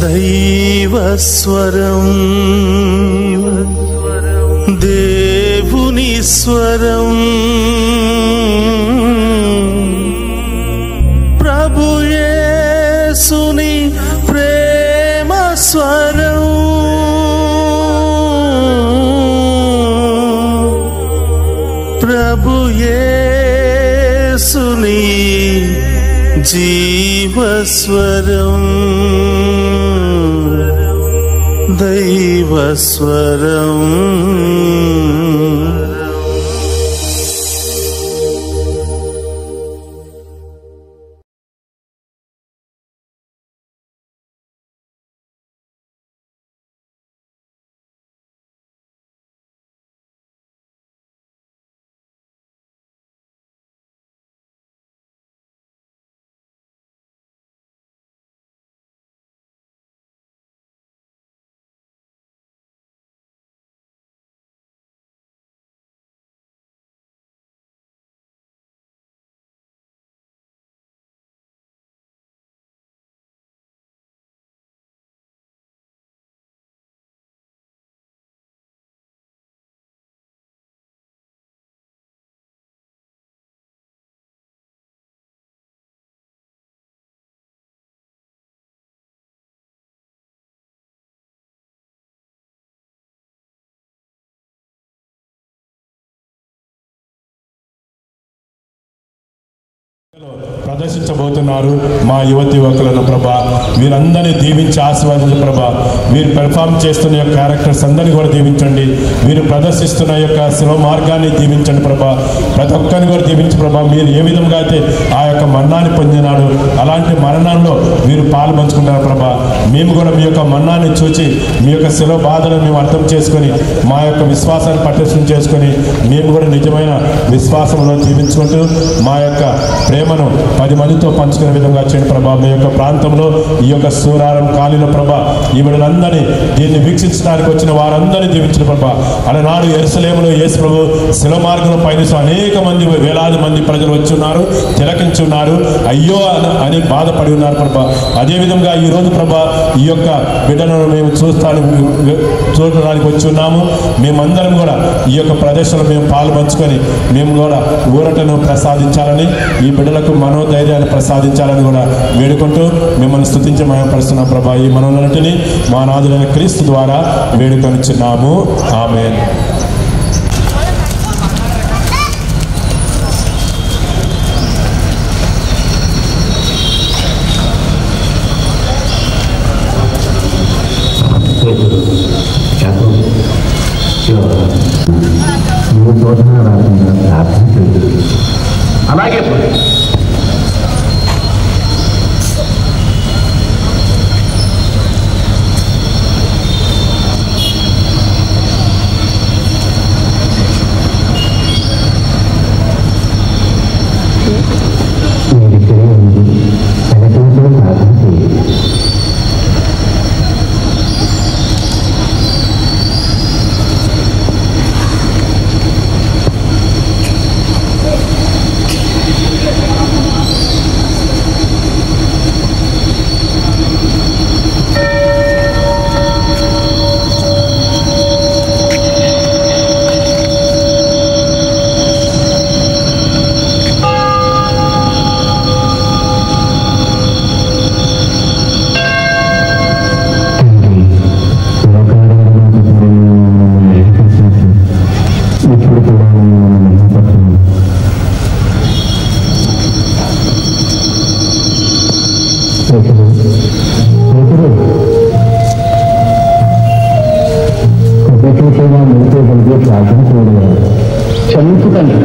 దైవస్వరం దేవుని స్వరం ప్రభు యేసుని ప్రేమ స్వరం ప్రభు యేసుని జీవస్వరం దైవస్వరం ప్రదర్శించబోతున్నారు మా యువతి యువకులను ప్రభా, వీరందరినీ దీవించి ఆశీర్వదించండి ప్రభా. వీరు పెర్ఫార్మ్ చేస్తున్న యొక్క క్యారెక్టర్స్ అందరినీ కూడా దీవించండి. వీరు ప్రదర్శిస్తున్న యొక్క శివ మార్గాన్ని దీవించండి ప్రభా. ప్రతి ఒక్కరిని కూడా దీవించి ప్రభా. మీరు ఏ విధంగా అయితే ఆ యొక్క మరణాన్ని పొందినాడు అలాంటి మరణంలో వీరు పాలు పంచుకుంటారు ప్రభా. మేము కూడా మీ యొక్క మరణాన్ని చూసి మీ యొక్క శివ బాధలను మేము అర్థం చేసుకొని మా యొక్క విశ్వాసాన్ని పటిష్టం చేసుకొని మేము కూడా నిజమైన విశ్వాసంలో జీవించుకుంటూ మా యొక్క ప్రేమను 10 మందితో పంచుకునే విధంగా చేయండి ప్రభా. మీ యొక్క ప్రాంతంలో ఈ యొక్క సూరారం కాలిన ప్రభా, ఈ బిడ్డలందరినీ దీన్ని వీక్షించడానికి వచ్చిన వారందరినీ దీవించిన ప్రభా. అలనాడు యెరూషలేములో యేసు ప్రభు శిల మార్గంలో పయనిస్తూ అనేక మంది వేలాది మంది ప్రజలు వచ్చి ఉన్నారు, తిలకించి ఉన్నారు, అయ్యో అని బాధపడి ఉన్నారు ప్రభా. అదేవిధంగా ఈరోజు ప్రభా ఈ యొక్క బిడ్డలను మేము చూడడానికి వచ్చి ఉన్నాము. మేమందరం కూడా ఈ యొక్క ప్రదేశంలో మేము పాలు పంచుకొని మేము కూడా ఊరటను ప్రసాదించాలని, ఈ బిడ్డలకు మనోధైర్యాన్ని ప్రసాదించాలని కూడా వేడుకుంటూ మిమ్మల్ని స్తుతించి మహిమపరుస్తున్నాం ప్రభా. ఈ మనోన్నటిని మా నాథుడైన క్రీస్తు ద్వారా వేడుకొనిచున్నాము. ఆమేన్. అలాగే క్షమించుతండి.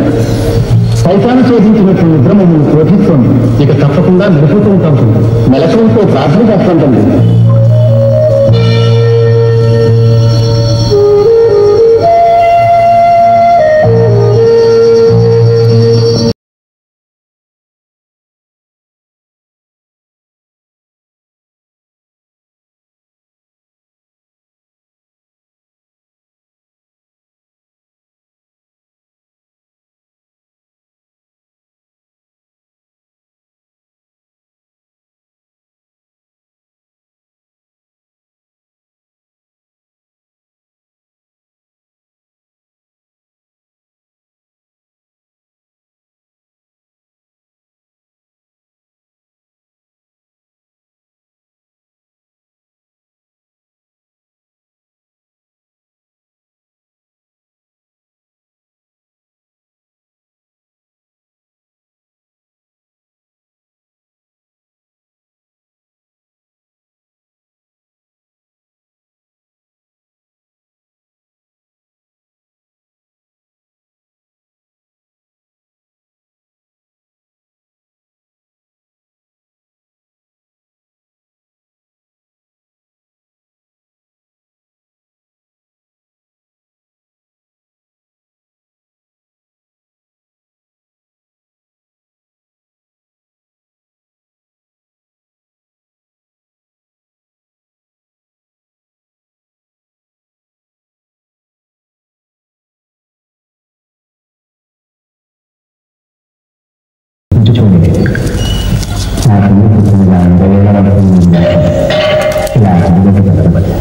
సైతాన్ని శోధించినట్టు నిద్ర మమ్మల్ని శోధిస్తోంది. ఇక తప్పకుండా మెలుకుతూ ఉంటాం. మెలకువతో ప్రార్థన చేస్తుంటండి. నా తల్లి పుట్టిన ఇలా అడుగులు జరగబడి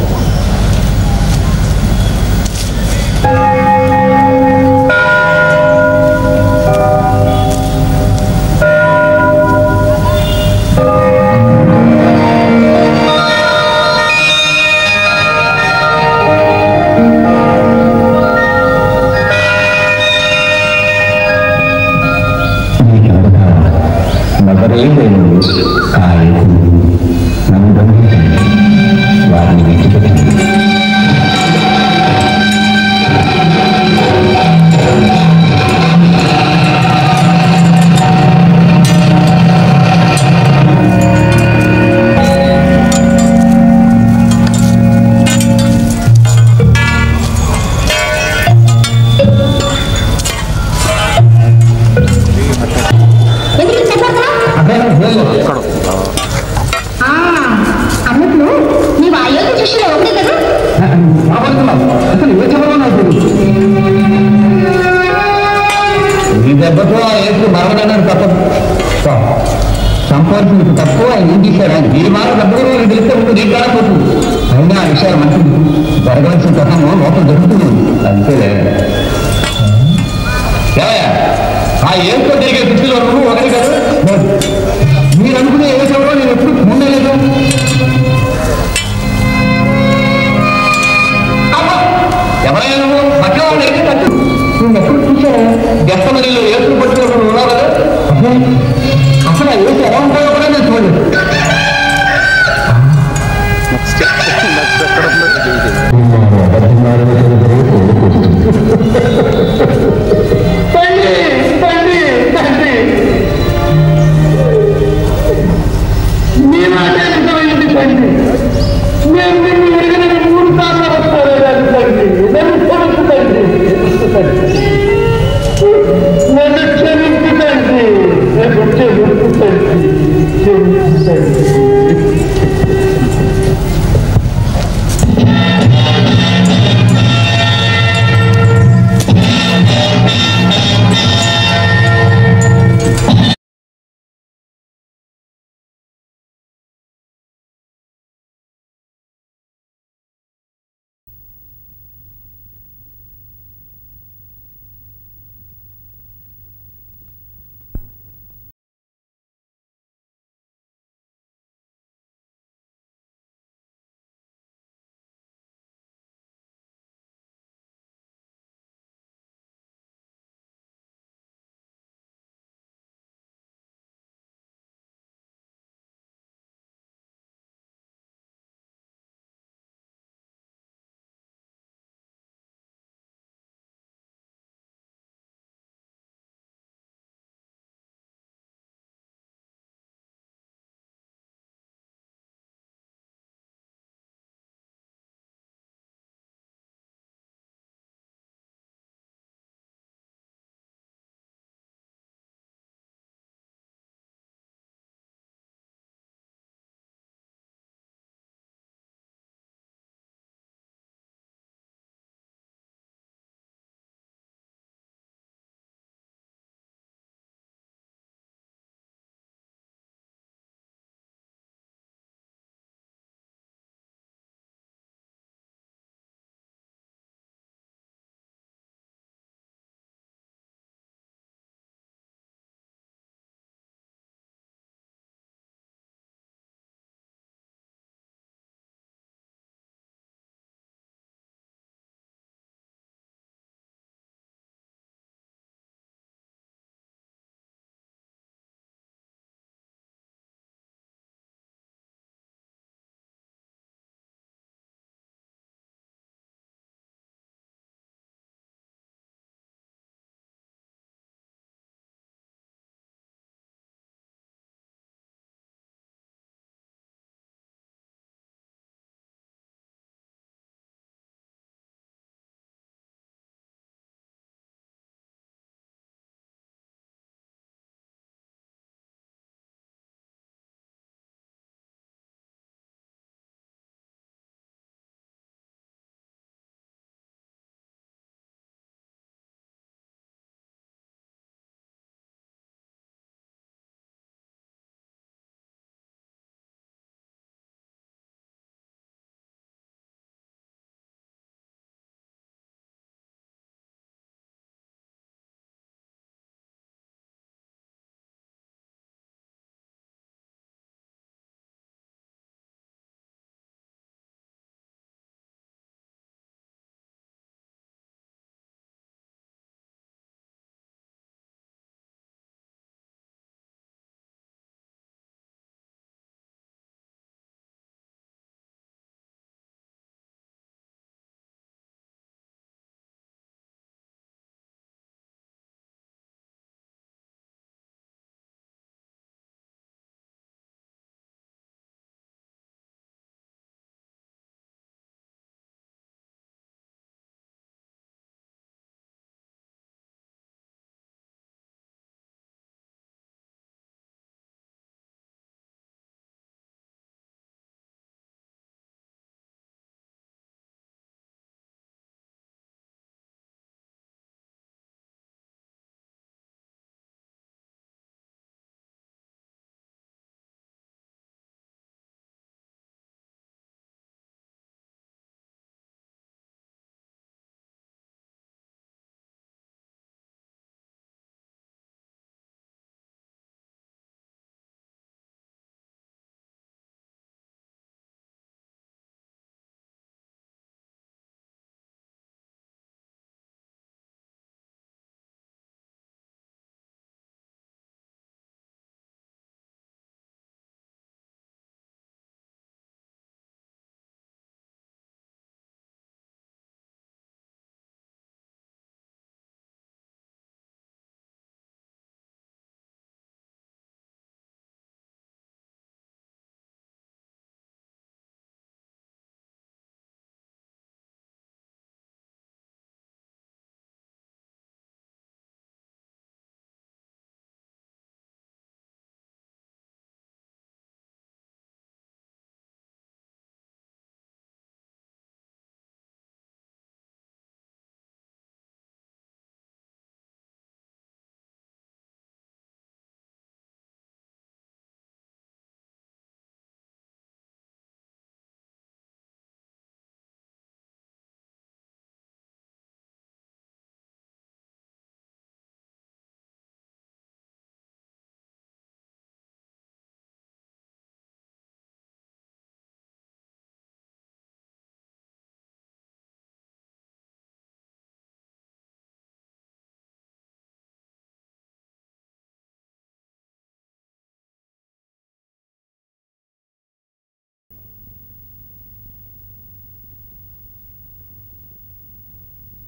వారిని విడిచిపెట్టింది. అన్నట్లు నీవు అయోధ్య దృష్టిలో ఉంది కదా అసలు ఏ చెప్పడం నాకు ఈ దెబ్బతో ఆ ఏసులు మరవడన్నారు తప్పదు. సంపాదించిన తప్పు ఆయన ఏం చేశారు? ఆయన ఈ మాట డబ్బులు తెలిస్తే ముందు నీకు కాకపోతుంది. అయినా ఆ విషయాలు మంచిది జరగవలసిన తప్పము లోపల జరుగుతుంది. అంతేలే. ఆ ఏసుతో జరిగే దృష్టిలో నువ్వు ఒకటి కదా. మీరు అనుకునే ఏ చెప్పడం నేను ఎప్పుడు ముందలేదు. ఎవరైనా నువ్వు పట్ల వాళ్ళు అయితే తట్టు నువ్వు ఎప్పుడు చూసారా? గెస్తమరిలో ఏసులు పట్టుకున్నప్పుడు ఉన్నావు కదా. అసలు ఆ ఏసు ఎలా ఉంటాయో కూడా నేను చూడలేదు. తండ్రి తండ్రి తండ్రి మీ మాట నిజమైంది తండ్రి. నేను నిన్ను ఎరిగిన 3 సార్లు వస్తాను తండ్రి. నన్ను క్షమించు తండ్రి. నన్ను క్షమించు తండ్రి. నన్ను క్షమించు తండ్రి. క్షమించు తండ్రి.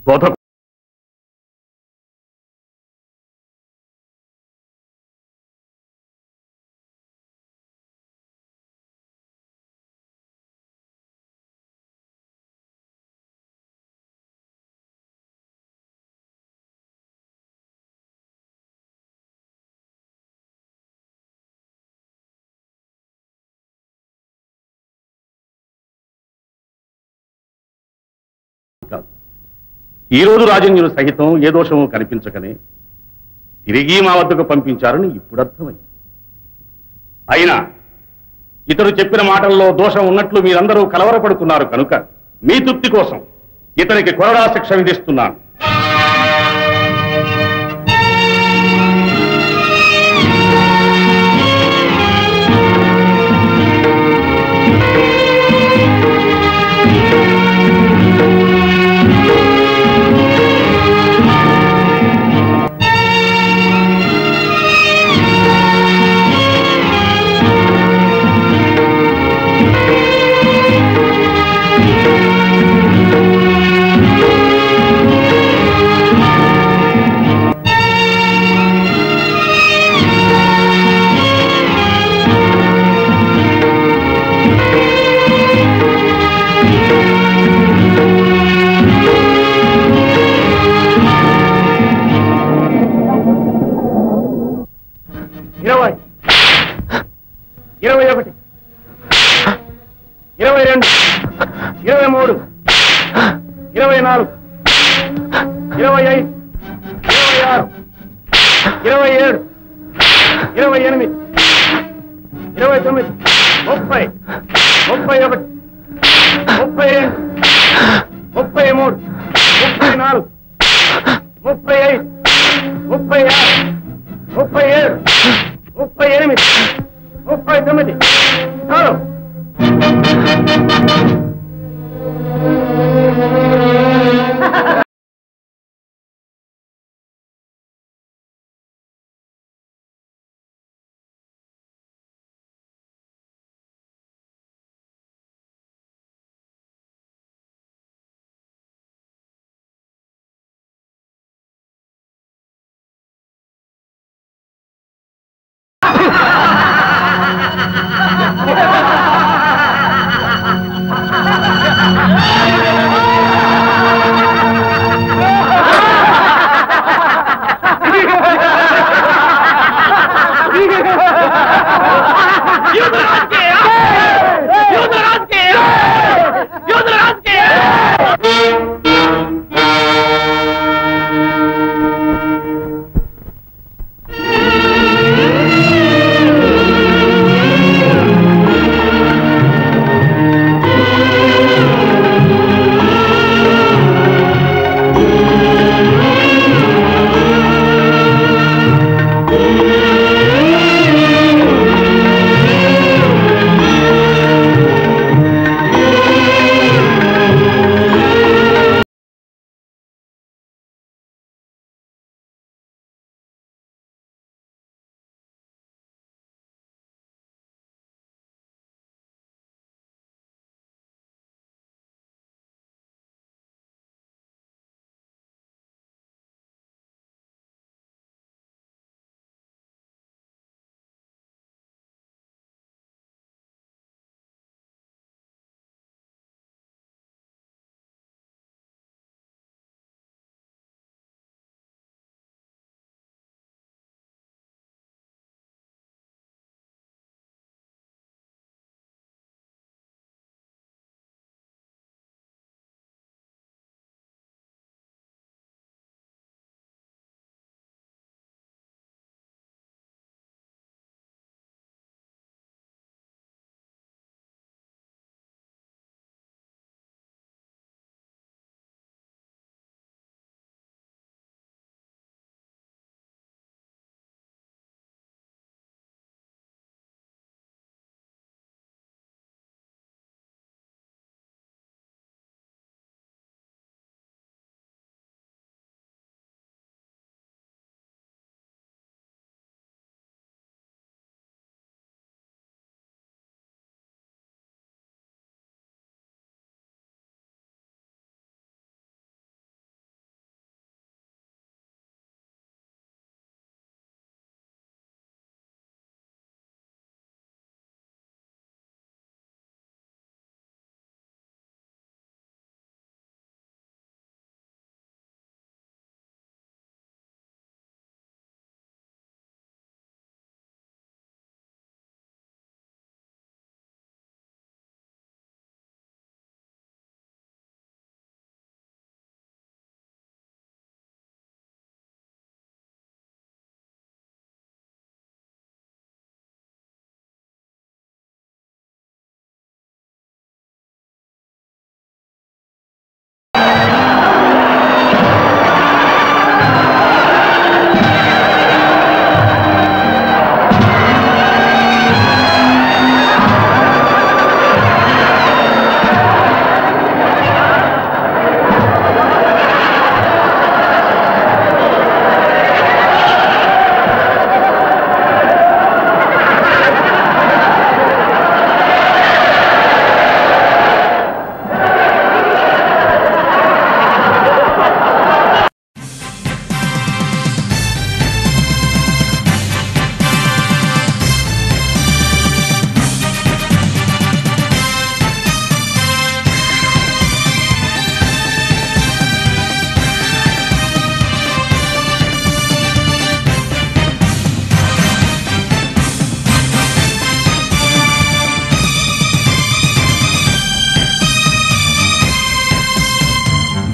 బోధకు ఈ రోజు రాజన్యులు సహితం ఏ దోషము కనిపించకనే తిరిగి మా వద్దకు పంపించారని ఇప్పుడు అర్థమైంది. అయినా ఇతడు చెప్పిన మాటల్లో దోషం ఉన్నట్లు మీరందరూ కలవరపడుతున్నారు కనుక మీ తృప్తి కోసం ఇతనికి కొరడా శిక్ష విధిస్తున్నాను.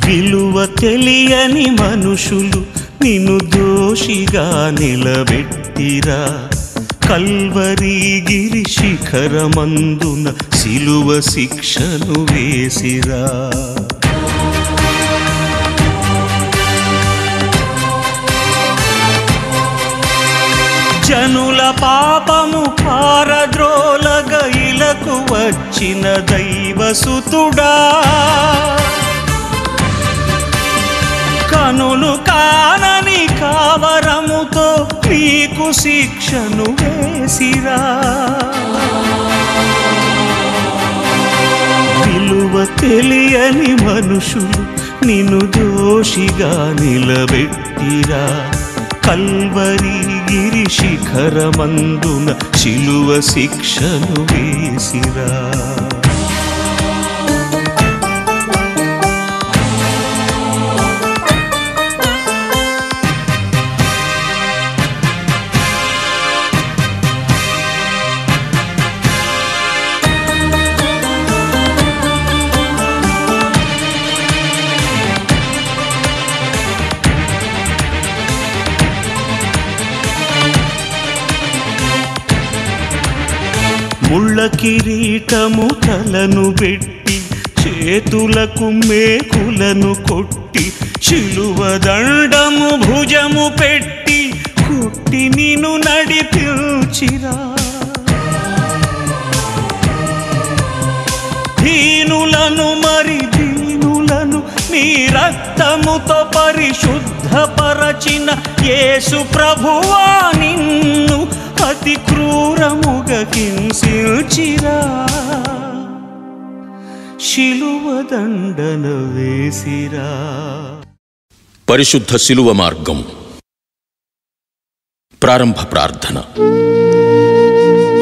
విలువ తెలియని మనుషులు నిన్ను దోషిగా నిలబెట్టిరా. కల్వరి గిరి శిఖరమందున సిలువ శిక్షను వేసిరా. జనుల పాపము పారద్రోలగ ఇలకు వచ్చిన దైవసుతుడా, కనులు కానని కావరముతో నీకు శిక్షను వేసిరా. విలువ తెలియని మనుషులు నిన్ను దోషిగా నిలబెట్టిరా. కల్వరి గిరి శిఖరమందున సిలువ శిక్షను వేసిరా. ముళ్ళ కిరీటము తలను పెట్టి చేతులకు మేకులను కొట్టి శిలువ దండము భుజము పెట్టి కొట్టి నిన్ను నడిపించిరా. దీనులను మరి దీనులను నీ రక్తముతో పరిశుద్ధపరచిన యేసు ప్రభువా నిన్ను అతి క్రూరముగా హింసించిరా. శిలువ దండన వేసిరా. పరిశుద్ధ శిలువ మార్గం. ప్రారంభ ప్రార్థన.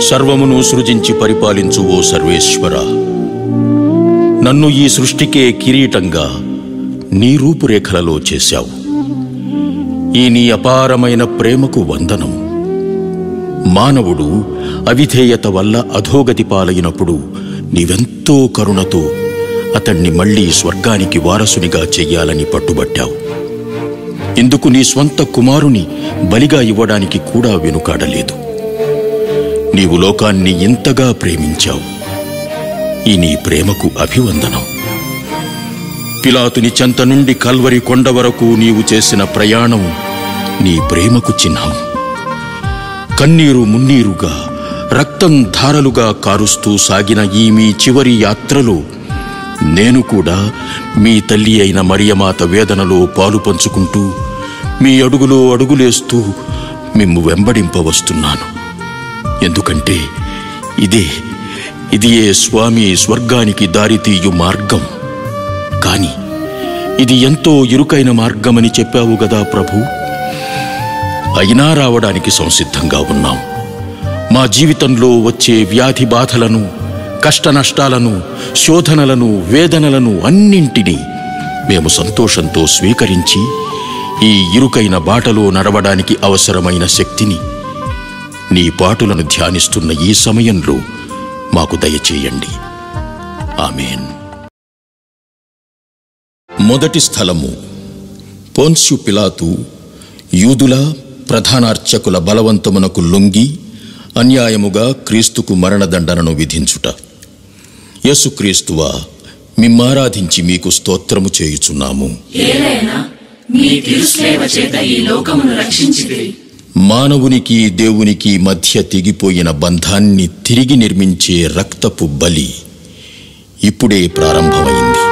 సర్వమును సృజించి పరిపాలించు ఓ సర్వేశ్వర, నన్ను ఈ సృష్టికే కిరీటంగా నీ రూపురేఖలలో చేశావు. ఈ నీ అపారమైన ప్రేమకు వందనం. మానవుడు అవిధేయత వల్ల అధోగతి పాలైనప్పుడు నీవెంతో కరుణతో అతణ్ణి మళ్లీ స్వర్గానికి వారసునిగా చెయ్యాలని పట్టుబట్టావు. ఇందుకు నీ స్వంత కుమారుని బలిగా ఇవ్వడానికి కూడా వెనుకాడలేదు. నీవు లోకాన్ని ఇంతగా ప్రేమించావు. ఈ నీ ప్రేమకు అభివందనం. పిలాతుని చెంత నుండి కల్వరి కొండ వరకు నీవు చేసిన ప్రయాణం నీ ప్రేమకు చిహ్నం. కన్నీరు మున్నీరుగా, రక్తం ధారలుగా కారుస్తూ సాగిన ఈ మీ చివరి యాత్రలో నేను కూడా మీ తల్లి అయిన మరియమాత వేదనలో పాలు పంచుకుంటూ మీ అడుగులో అడుగులేస్తూ మిమ్ము వెంబడింపవస్తున్నాను. ఎందుకంటే ఇదియే స్వామి స్వర్గానికి దారితీయు మార్గం. కాని ఇది ఎంతో ఇరుకైన మార్గమని చెప్పావు గదా ప్రభు. అయినా రావడానికి సంసిద్ధంగా ఉన్నాం. మా జీవితంలో వచ్చే వ్యాధి బాధలను, కష్ట నష్టాలను, శోధనలను, వేదనలను అన్నింటినీ మేము సంతోషంతో స్వీకరించి ఈ ఇరుకైన బాటలో నడవడానికి అవసరమైన శక్తిని నీ పాటులను ధ్యానిస్తున్న ఈ సమయంలో మాకు దయచేయండి. ఆమేన్. మొదటి స్థలము. పోన్స్యు పిలాతు యూదుల ప్రధానార్చకుల బలవంతమునకు లొంగి అన్యాయముగా క్రీస్తుకు మరణదండనను విధించుట. యేసుక్రీస్తువా, మిమ్మారాధించి మీకు స్తోత్రము చేయుచున్నాము. మానవునికి దేవునికి మధ్య తెగిపోయిన బంధాన్ని తిరిగి నిర్మించే రక్తపు బలి ఇప్పుడే ప్రారంభమైంది.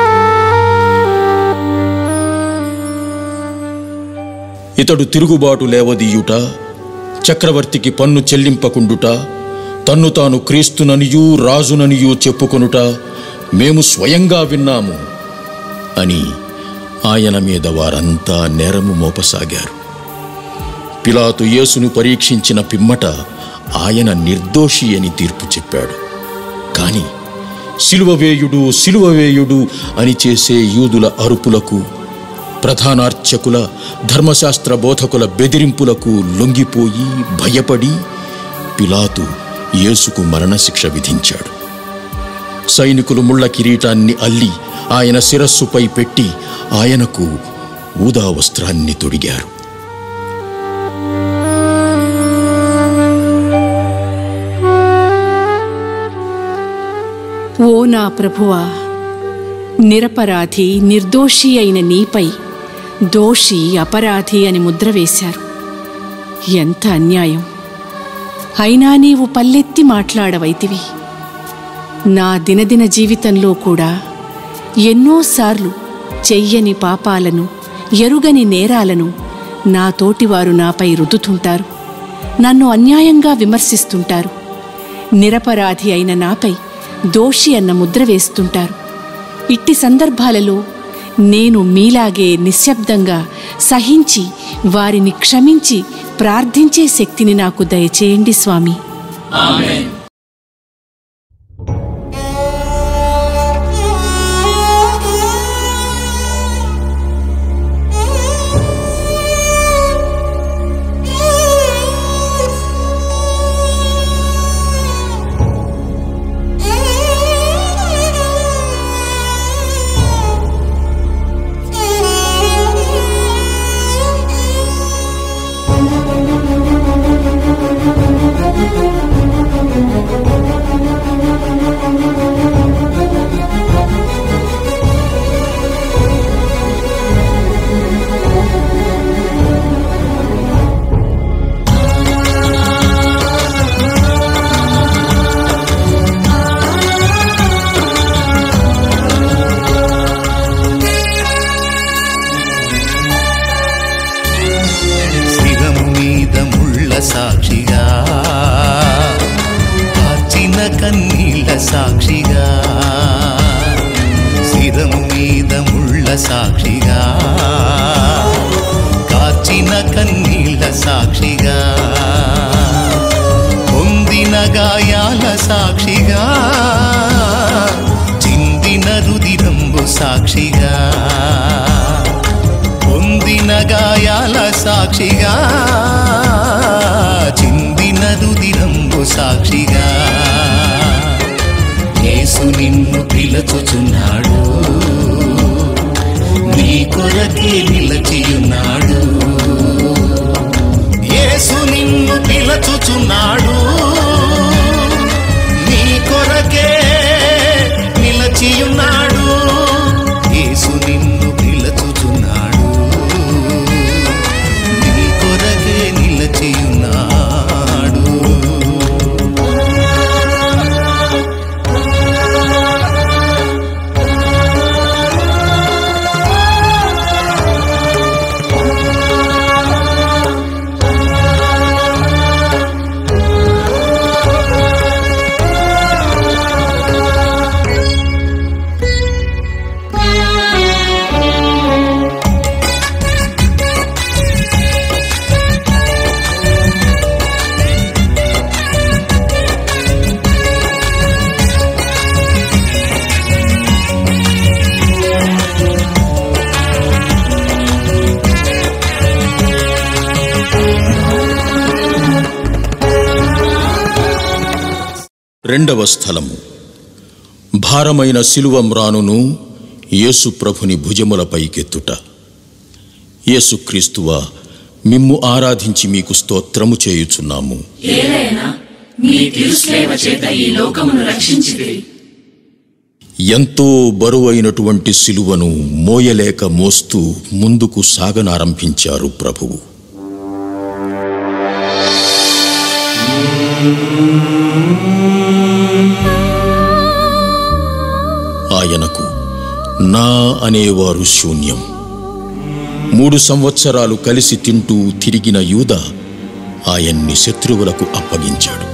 ఇతడు తిరుగుబాటు లేవదీయుట, చక్రవర్తికి పన్ను చెల్లింపకుండుట, తన్ను తాను క్రీస్తుననియూ రాజుననియూ చెప్పుకొనుట మేము స్వయంగా విన్నాము అని ఆయన మీద వారంతా నేరము మోపసాగారు. పిలాతు యేసును పరీక్షించిన పిమ్మట ఆయన నిర్దోషి అని తీర్పు చెప్పాడు. కాని సిలువవేయుడు సిలువవేయుడు అని చేసే యూదుల అరుపులకు, ప్రధానార్చకుల ధర్మశాస్త్ర బోధకుల బెదిరింపులకు లొంగిపోయి భయపడి పిలాతు యేసుకు మరణశిక్ష విధించాడు. సైనికులు ముళ్ళ కిరీటాన్ని అల్లి ఆయన శిరస్సుపై పెట్టి ఆయనకు ఊదా వస్త్రాన్ని తొడిగారు. ఓ నా ప్రభువా, నిరపరాధి నిర్దోషి అయిన నీపై దోషి అపరాధి అని ముద్ర వేశారు. ఎంత అన్యాయం! అయినా నీవు పల్లెత్తి మాట్లాడవైతివి. నా దినదిన జీవితంలో కూడా ఎన్నోసార్లు చెయ్యని పాపాలను, ఎరుగని నేరాలను నా తోటివారు నాపై రుద్దుతుంటారు. నన్ను అన్యాయంగా విమర్శిస్తుంటారు. నిరపరాధి అయిన నాపై దోషి అన్న ముద్ర వేస్తుంటారు. ఇట్టి సందర్భాలలో నేను మీలాగే నిశ్శబ్దంగా సహించి వారిని క్షమించి ప్రార్థించే శక్తిని నాకు దయచేయండి స్వామి. ఆమేన్. సాక్షిగా కార్చిన కన్నీళ్ళ సాక్షిగా, శిరము మీద ముళ్ళ సాక్షిగా కార్చిన కన్నీళ్ళ సాక్షిగా, పొందిన గాయాల సాక్షిగా చిందిన రుధిరంబు సాక్షిగా, పొందిన గాయాల సాక్షిగా చిందిన రుధిరంబు సాక్షిగా, యేసు నిన్ను పిలుచుచున్నాడు, నీ కొరకే నిలచియున్నాడు. యేసు నిన్ను పిలుచుచున్నాడు, నీ కొరకే నిలచియున్నాడు. యేసు నిన్ను పిలుచుచున్నాడు, నీ కొరకే నిలచియున్నాడు. రెండవ స్థలము, భారమైన శిలువ మ్రానును యేసు ప్రభుని భుజములపైకెత్తుట. యేసుక్రీస్తువా, మిమ్ము ఆరాధించి మీకు స్తోత్రము చేయుచున్నాము. ఎంతో బరువైనటువంటి శిలువను మోయలేక మోస్తూ ముందుకు సాగనారంభించారు ప్రభువు. ఆయనకు నా అనేవారు శూన్యం. 3 సంవత్సరాలు కలిసి తింటూ తిరిగిన యూదా ఆయన్ని శత్రువులకు అప్పగించాడు.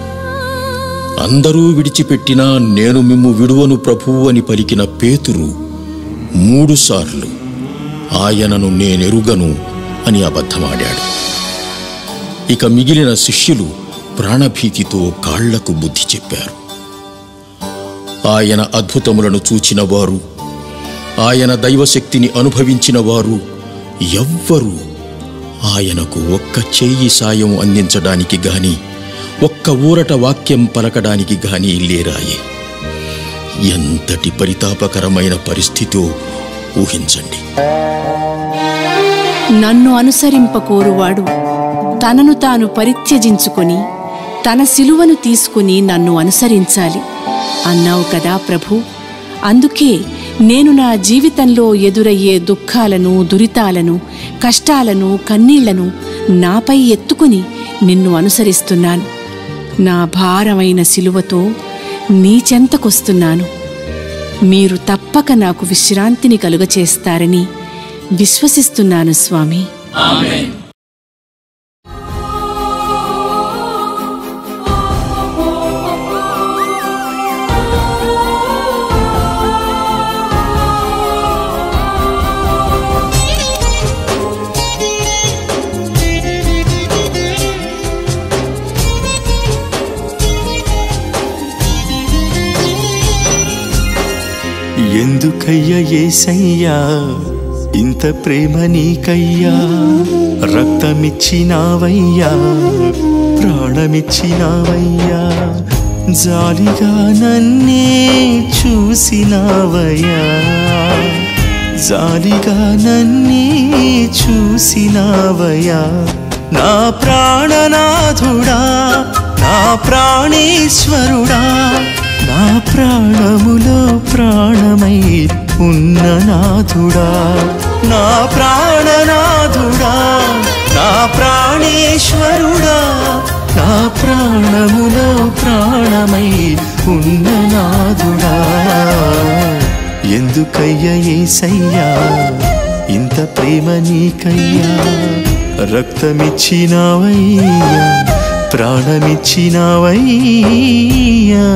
అందరూ విడిచిపెట్టినా నేను మిమ్ము విడువను ప్రభువు అని పలికిన పేతురు 3 సార్లు ఆయనను నేనెరుగను అని అబద్ధమాడాడు. ఇక మిగిలిన శిష్యులు ప్రాణభీతితో కాళ్లకు బుద్ధి చెప్పారు. ఆయన అద్భుతములను చూచిన వారు, ఆయన దైవశక్తిని అనుభవించిన వారు ఎవ్వరూ ఆయనకు ఒక్క చెయ్యి సాయం అందించడానికి గాని, ఒక్క ఊరట వాక్యం పలకడానికి గాని లేరాయే. ఎంతటి పరితాపకరమైన పరిస్థితో ఊహించండి. నన్ను అనుసరింపకోరువాడు తనను తాను పరిత్యజించుకొని తన సిలువను తీసుకుని నన్ను అనుసరించాలి అన్నావు కదా ప్రభు. అందుకే నేను నా జీవితంలో ఎదురయ్యే దుఃఖాలను, దురితాలను, కష్టాలను, కన్నీళ్లను నాపై ఎత్తుకుని నిన్ను అనుసరిస్తున్నాను. నా భారమైన సిలువతో నీ చెంతకొస్తున్నాను. మీరు తప్పక నాకు విశ్రాంతిని కలుగచేస్తారని విశ్వసిస్తున్నాను స్వామి. ఆమేన్. ఎందుకయ్యా యేసయ్యా ఇంత ప్రేమ నీకయ్యా, రక్తమిచ్చినావయ్యా, ప్రాణమిచ్చినావయ్యా, జాలిగా నన్నే చూసినావయ్యా, జాలిగా నన్నే చూసినావయ్యా. నా ప్రాణనాథుడా, నా ప్రాణేశ్వరుడా, నా ప్రాణములో ప్రాణమై ఉన్న నాథుడా, నా ప్రాణనాథుడా, నా ప్రాణేశ్వరుడా, నా ప్రాణములో ప్రాణమై ఉన్న నాథుడా. ఎందుకయ్యా యేసయ్యా ఇంత ప్రేమ నీకయ్యా, రక్తమిచ్చినావయ్యా, ప్రాణమిచ్చినావయ్యా.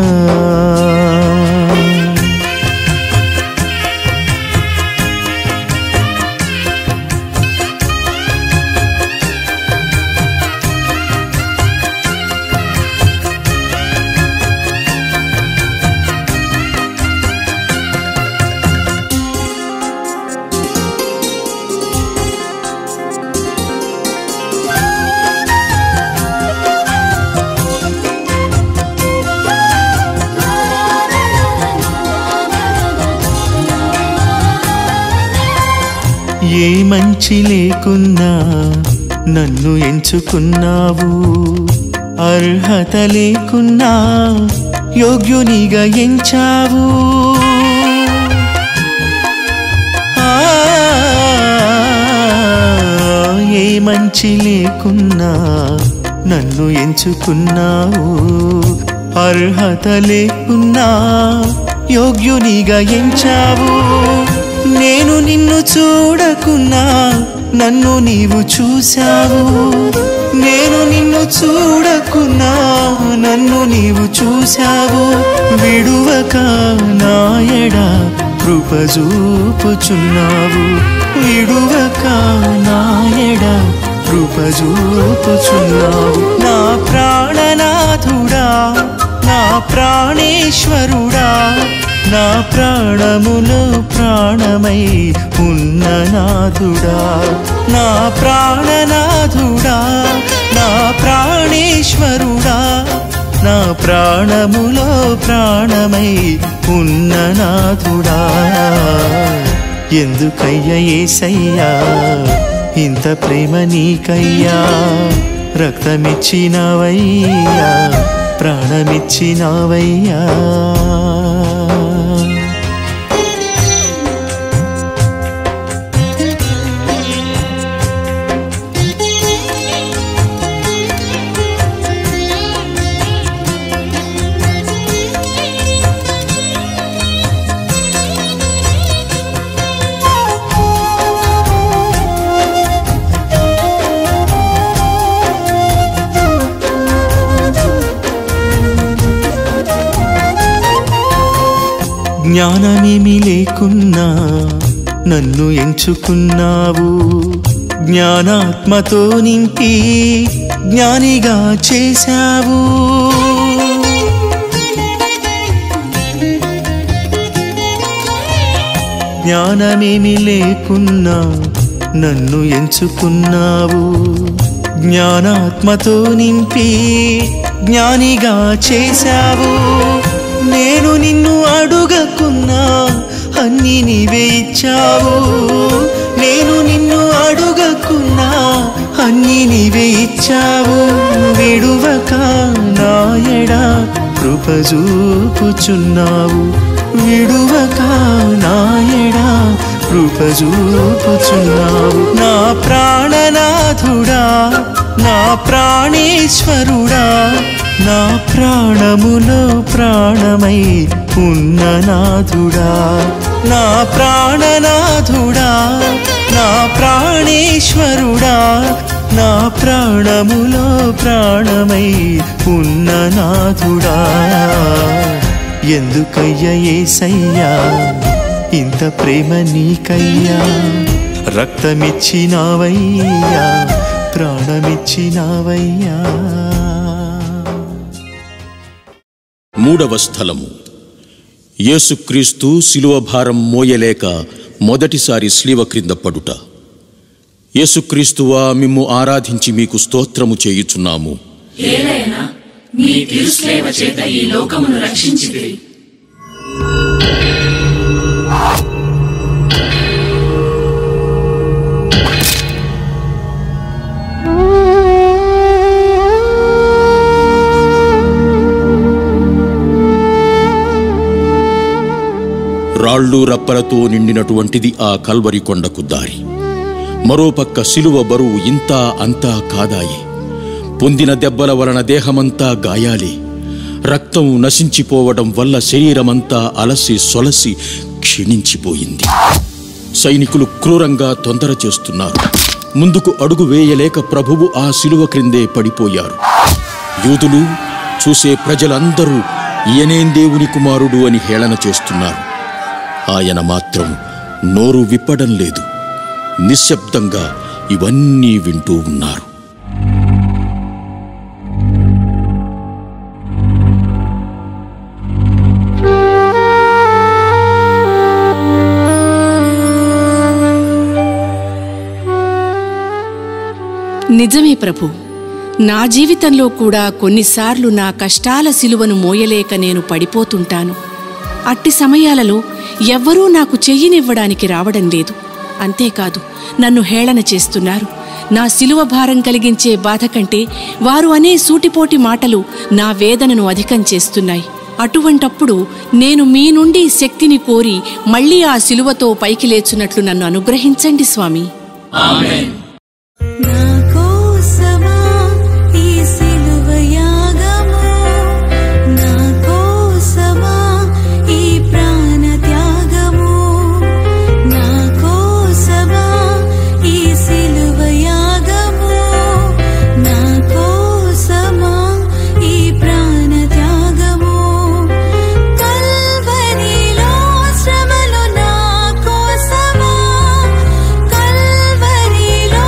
ఏ మంచి లేకున్నా నన్ను ఎంచుకున్నావు, అర్హత లేకున్నా యోగ్యునిగా ఎంచావు. ఏ మంచి లేకున్నా నన్ను ఎంచుకున్నావు, అర్హత లేకున్నా యోగ్యునిగా ఎంచావు. నేను నిన్ను చూడకున్నా నన్ను నీవు చూశావు, నేను నిన్ను చూడకున్నా నన్ను నీవు చూశావు. విడువక నాయడ కృప చూపుచున్నావు, విడువక నాయడ కృప చూపుచున్నావు. నా ప్రాణనాథుడా, నా ప్రాణేశ్వరుడా, నా ప్రాణములో ప్రాణమై ఉన్న నాథుడా, నా ప్రాణనాథుడా, నా ప్రాణేశ్వరుడా, నా ప్రాణములో ప్రాణమై ఉన్న నాథుడా. ఎందుకయ్యా యేసయ్యా ఇంత ప్రేమ నీకయ్యా, రక్తమిచ్చినావయ్యా, ప్రాణమిచ్చినావయ్యా. జ్ఞానమేమి లేకున్నా నన్ను ఎంచుకున్నావు, జ్ఞానాత్మతో నింపి జ్ఞానిగా చేశావు. జ్ఞానమేమి లేకున్నా నన్ను ఎంచుకున్నావు, జ్ఞానాత్మతో నింపి జ్ఞానిగా చేశావు. నేను నిన్ను అడుగకున్నా అన్ని నీవే ఇచ్చావు. నేను నిన్ను అడుగకున్నా అన్ని నీవే ఇచ్చావు. విడువక నాయడా కృప చూపుచున్నావు. విడువక నాయడా కృప చూపుచున్నావు. నా ప్రాణనాథుడా, నా ప్రాణేశ్వరుడా, నా ప్రాణములో ప్రాణమై ఉన్న నాథుడా. నా ప్రాణనాథుడా, నా ప్రాణేశ్వరుడా, నా ప్రాణములో ప్రాణమై ఉన్న నాథుడా. ఎందుకయ్యా యేసయ్యా ఇంత ప్రేమ నీకయ్యా? రక్తమిచ్చినావయ్యా, ప్రాణమిచ్చినావయ్యా. మూడవ స్థలము. యేసుక్రీస్తు శిలువ భారం మోయలేక మొదటిసారి శిలువ క్రింద పడుట. యేసుక్రీస్తువా, మిమ్ము ఆరాధించి మీకు స్తోత్రము చేయుచున్నాము. ఏలైనా మీ తిరుస్లేవ చేత ఈ లోకమును రక్షించితిరి. రాళ్ళు రప్పలతో నిండినటువంటిది ఆ కల్వరి కొండకు దారి. మరోపక్క శిలువ బరువు ఇంతా అంతా కాదాయే. పొందిన దెబ్బల వలన దేహమంతా గాయాలే. రక్తం నశించిపోవడం వల్ల శరీరమంతా అలసి సొలసి క్షీణించిపోయింది. సైనికులు క్రూరంగా తొందర చేస్తున్నారు. ముందుకు అడుగు వేయలేక ప్రభువు ఆ శిలువ క్రిందే పడిపోయారు. యూదులు, చూసే ప్రజలందరూ ఈయనేం దేవుని కుమారుడు అని హేళన చేస్తున్నారు. ఆయన మాత్రం నోరు విప్పడం లేదు. నిశ్శబ్దంగా ఇవన్నీ వింటూ ఉన్నారు. నిజమే ప్రభు, నా జీవితంలో కూడా కొన్నిసార్లు నా కష్టాల సిలువను మోయలేక నేను పడిపోతుంటాను. అట్టి సమయాలలో ఎవ్వరూ నాకు చెయ్యినివ్వడానికి రావడం లేదు. అంతేకాదు, నన్ను హేళన చేస్తున్నారు. నా సిలువ భారం కలిగించే బాధ కంటే వారు అనే సూటిపోటి మాటలు నా వేదనను అధికం చేస్తున్నాయి. అటువంటప్పుడు నేను మీ నుండి శక్తిని కోరి మళ్లీ ఆ సిలువతో పైకి లేచున్నట్లు నన్ను అనుగ్రహించండి స్వామి. ఆమేన్. కల్వరిలో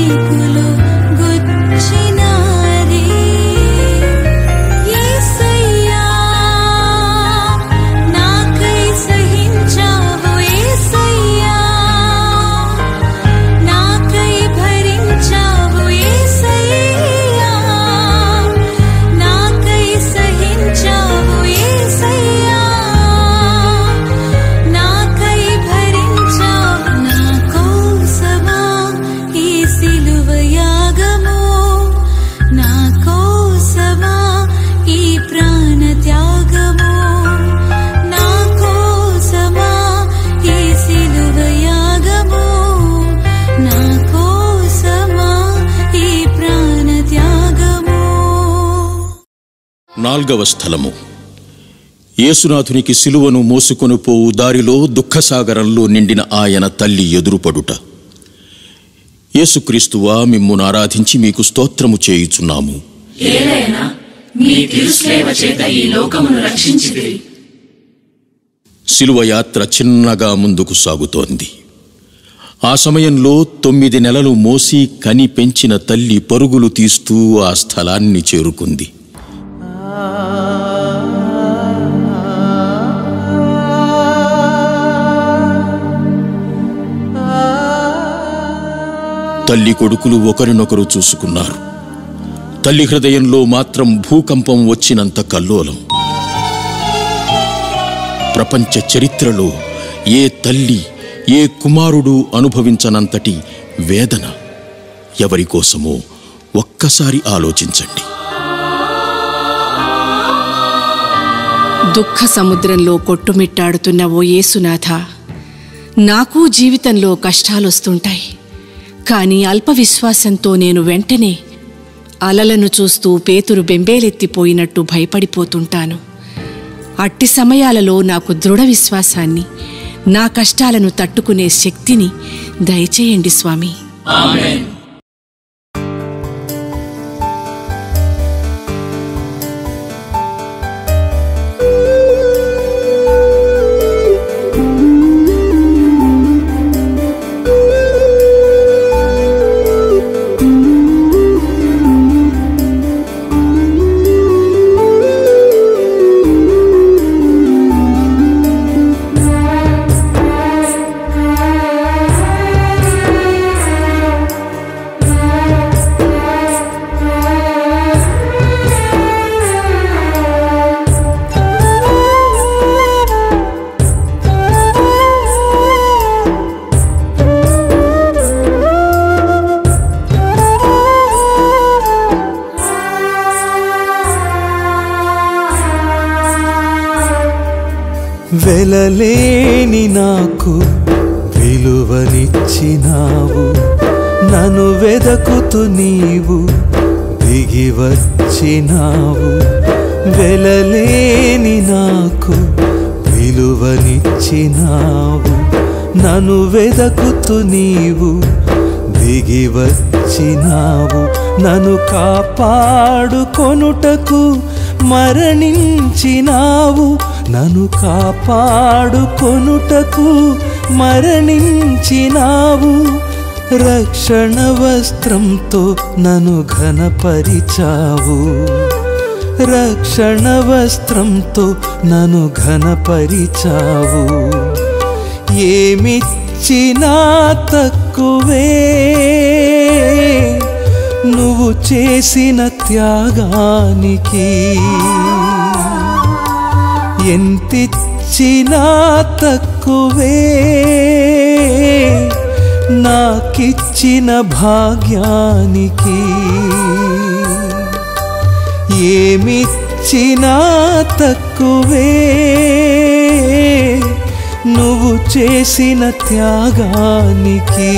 వీపులో గుచ్చినారే యేసయ్యా నాకై సహించావు యేసయ్యా నాకై భరించావు యేసయ్యా నాకై సహించావు యేసయ్యా నాకై భరించావు నా కోసమా ఈ సిలువ యాగము నా కోసమా ఈ ప్రాణ త్యాగము నా కోసమా ఈ సిలువ యాగము నా కోసమా ఈ ప్రాణ త్యాగము. 4వ స్థలము. యేసునాథునికి సిలువను మోసుకొని పోవు దారిలో దుఃఖసాగరంలో నిండిన ఆయన తల్లి ఎదురుపడుట. యేసుక్రీస్తువా, మిమ్మును ఆరాధించి మీకు స్తోత్రము చేయుచున్నాము. ఏలైనా మీ తిరుస్లేవ చేత ఈ లోకమును రక్షించితిరి. సిలువ యాత్ర చిన్నగా ముందుకు సాగుతోంది. ఆ సమయంలో 9 నెలలు మోసి కని పెంచిన తల్లి పరుగులు తీస్తూ ఆ స్థలాన్ని చేరుకుంది. తల్లి కొడుకులు ఒకరినొకరు చూసుకున్నారు. తల్లి హృదయంలో మాత్రం భూకంపం వచ్చినంత కల్లోలం. ప్రపంచ చరిత్రలో ఏ తల్లి ఏ కుమారుడు అనుభవించనంతటి వేదన ఎవరి కోసమో ఒక్కసారి ఆలోచించండి. దుఃఖ సముద్రంలో కొట్టుమిట్టాడుతున్న ఓ యేసునాథ, నాకు జీవితంలో కష్టాలొస్తుంటాయి. కానీ అల్ప విశ్వాసంతో నేను వెంటనే అలలను చూస్తూ పేతురు బెంబేలెత్తిపోయినట్టు భయపడిపోతుంటాను. అట్టి సమయాలలో నాకు దృఢ విశ్వాసాన్ని, నా కష్టాలను తట్టుకునే శక్తిని దయచేయండి స్వామి. ఆమేన్. వెలలేని నాకు విలువనిచ్చినావు, నన్ను వెదకుతూ నీవు దిగి వచ్చినావు. వెలలేని నాకు విలువనిచ్చినావు, నన్ను వెదకుతూ నీవు దిగి వచ్చినావు. నన్ను కాపాడుకొనుటకు మరణించినావు, నన్ను కాపాడుకొనుటకు మరణించినావు. రక్షణ వస్త్రంతో నన్ను ఘనపరిచావు, రక్షణ వస్త్రంతో నన్ను ఘనపరిచావు. ఏమిచ్చినా తక్కువే నువ్వు చేసిన త్యాగానికి, ఎంతిచ్చినా తక్కువే నాకిచ్చిన భాగ్యానికి. ఏమిచ్చినా తక్కువే నువ్వు చేసిన త్యాగానికి,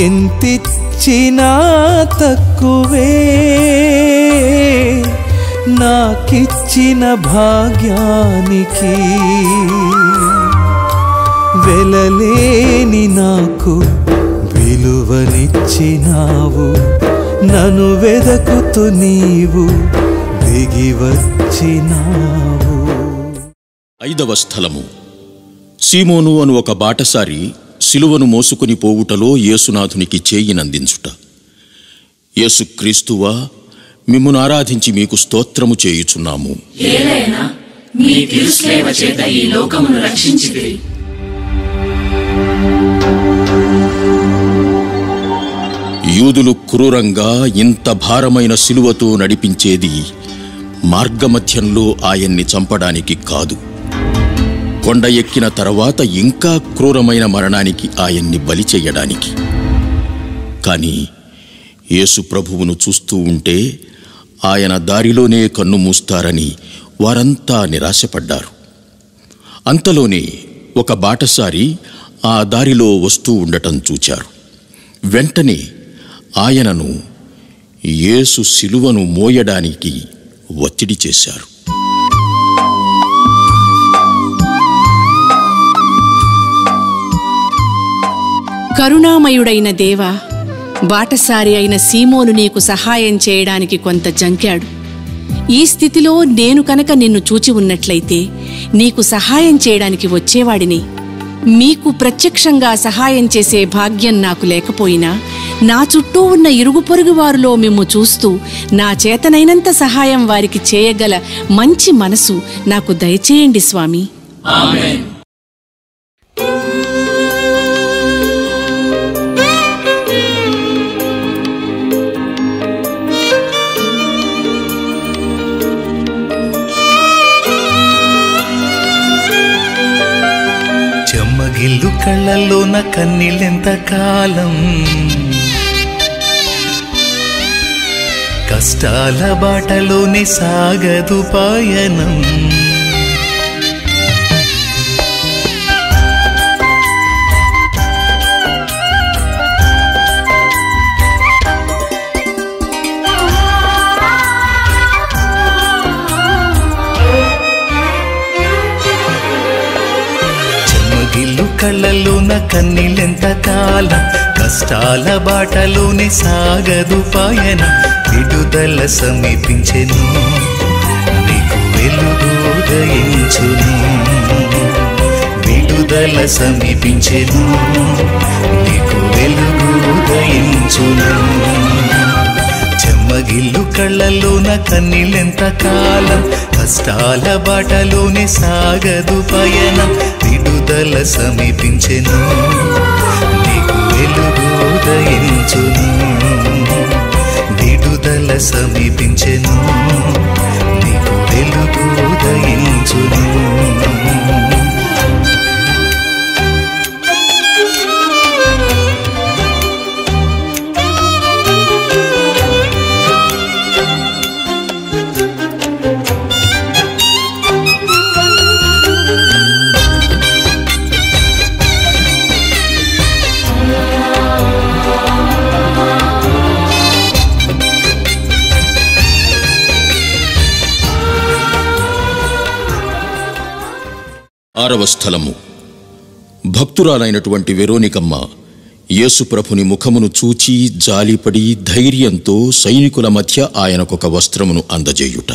ఎంతిచ్చినా తక్కువే నాకిచ్చిన భాగ్యానికి. వెలలేని నాకు విలువనిచ్చినావు, నన్ను వెదకుతూ నీవు దిగి వచ్చినావు. 5వ స్థలము. సీమోను అను ఒక బాటసారి సిలువను మోసుకొని పోవుటలో యేసునాథునికి చేయినందించుట. యేసుక్రీస్తువా, మిమ్మును ఆరాధించి మీకు స్తోత్రము చేయుచున్నాము. ఏలైనా మీ తిరుసేవ చేత ఈ లోకమును రక్షించితిరి. యూదులు క్రూరంగా ఇంత భారమైన సిలువతో నడిపించేది మార్గమధ్యంలో ఆయన్ని చంపడానికి కాదు, కొండ ఎక్కిన తర్వాత ఇంకా క్రూరమైన మరణానికి ఆయన్ని బలి చెయ్యడానికి. కాని యేసు ప్రభువును చూస్తూ ఉంటే ఆయన దారిలోనే కన్ను మూస్తారని వారంతా నిరాశపడ్డారు. అంతలోనే ఒక బాటసారి ఆ దారిలో వస్తూ ఉండటం చూచారు. వెంటనే ఆయనను యేసు సిలువను మోయడానికి ఒత్తిడి చేశారు. కరుణామయుడైన దేవా, బాటసారి అయిన సీమోను నీకు సహాయం చేయడానికి కొంత జంకాడు. ఈ స్థితిలో నేను కనుక నిన్ను చూచి ఉన్నట్లయితే నీకు సహాయం చేయడానికి వచ్చేవాడిని. మీకు ప్రత్యక్షంగా సహాయం చేసే భాగ్యం నాకు లేకపోయినా నా చుట్టూ ఉన్న ఇరుగు పొరుగు వారిలో మిమ్ము చూస్తూ నా చేతనైనంత సహాయం వారికి చేయగల మంచి మనసు నాకు దయచేయండి స్వామి. ఆమేన్. చెమ్మగిల్లు కళ్ళల్లోన కన్నీళ్ళెంత కాలం, కష్టాల బాటలోనే సాగదు పయనం. చెమ్మగిల్లు కళ్ళల్లోన కన్నీళ్ళెంత కాలం, కష్టాల బాటలోనే సాగదు పయనం. విడుదల సమీపించెను, నీకు వెలుగు ఉదయించును. విడుదల సమీపించెను, నీకు వెలుగు ఉదయించును. చెమ్మగిల్లు కళ్ళల్లోన కన్నీళ్ళెంత కాలం, కష్టాల బాటలోనే సాగదు పయనం. విడుదల సమీపించెను, నీకు వెలుగు ఉదయించును. విడుదల సమీపించెను, నీకు వెలుగు ఉదయించును. ఆరవ స్థలము. భక్తురాలైనటువంటి వెరోనికమ్మ యేసుప్రభుని ముఖమును చూచి జాలిపడి ధైర్యంతో సైనికుల మధ్య ఆయనకొక వస్త్రమును అందజేయుట.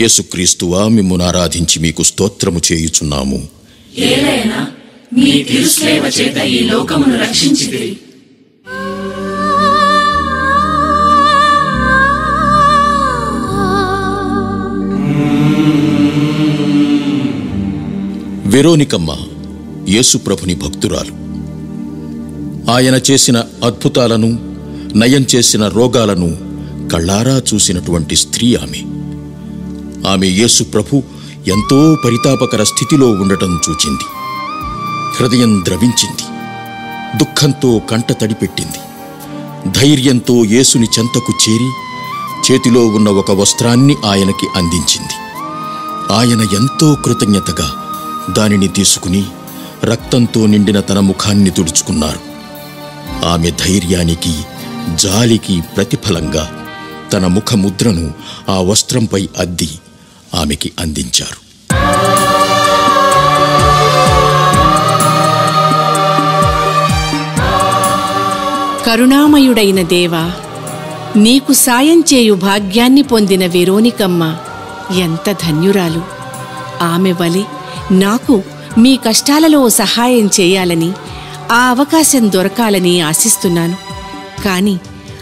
యేసుక్రీస్తువా, మిమ్మును ఆరాధించి మీకు స్తోత్రము చేయుచున్నాము. ఏలైనా మీ తిరుసేవ చేత ఈ లోకమును రక్షించితిరి. వెరోనికమ్మ యేసుప్రభుని భక్తురాలు. ఆయన చేసిన అద్భుతాలను, నయం చేసిన రోగాలను కళ్ళారా చూసినటువంటి స్త్రీ ఆమె. ఆమె యేసుప్రభు ఎంతో పరితాపకర స్థితిలో ఉండటం చూచింది. హృదయం ద్రవించింది, దుఃఖంతో కంట తడిపెట్టింది. ధైర్యంతో యేసుని చెంతకు చేరి చేతిలో ఉన్న ఒక వస్త్రాన్ని ఆయనకి అందించింది. ఆయన ఎంతో కృతజ్ఞతగా దానిని తీసుకుని రక్తంతో నిండిన తన ముఖాన్ని తుడుచుకున్నారు. ఆమె ధైర్యానికి, జాలికి ప్రతిఫలంగా తన ముఖముద్రను ఆ వస్త్రంపై అద్ది ఆమెకి అందించారు. కరుణామయుడైన దేవా, నీకు సాయం చేయు భాగ్యాన్ని పొందిన వెరోనికమ్మ ఎంత ధన్యురాలు. ఆమె వలె నాకు మీ కష్టాలలో సహాయం చేయాలని, ఆ అవకాశం దొరకాలని ఆశిస్తున్నాను. కానీ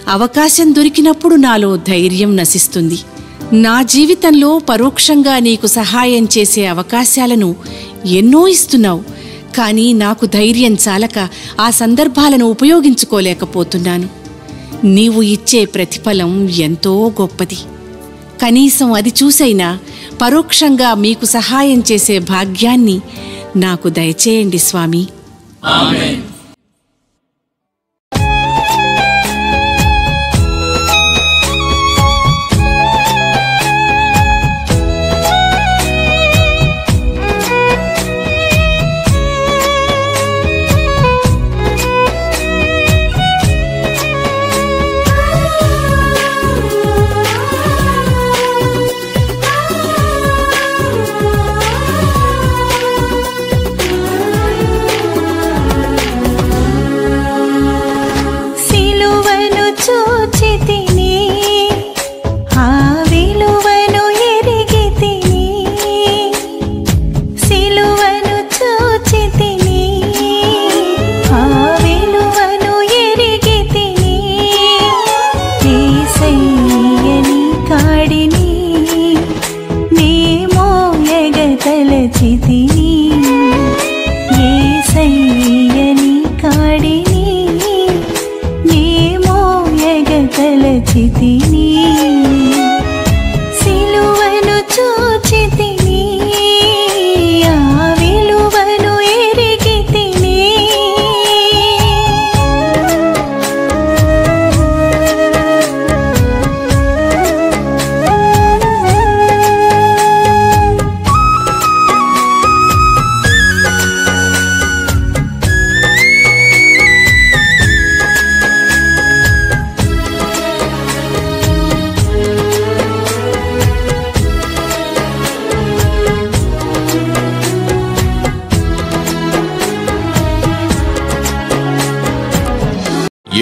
అవకాశం దొరికినప్పుడు నాలో ధైర్యం నశిస్తుంది. నా జీవితంలో పరోక్షంగా నీకు సహాయం చేసే అవకాశాలను ఎన్నో ఇస్తున్నావు. కానీ నాకు ధైర్యం చాలక ఆ సందర్భాలను ఉపయోగించుకోలేకపోతున్నాను. నీవు ఇచ్చే ప్రతిఫలం ఎంతో గొప్పది. కనీసం అది చూసైనా పరోక్షంగా మీకు సహాయం చేసే భాగ్యాన్ని నాకు దయచేయండి స్వామి. ఆమేన్.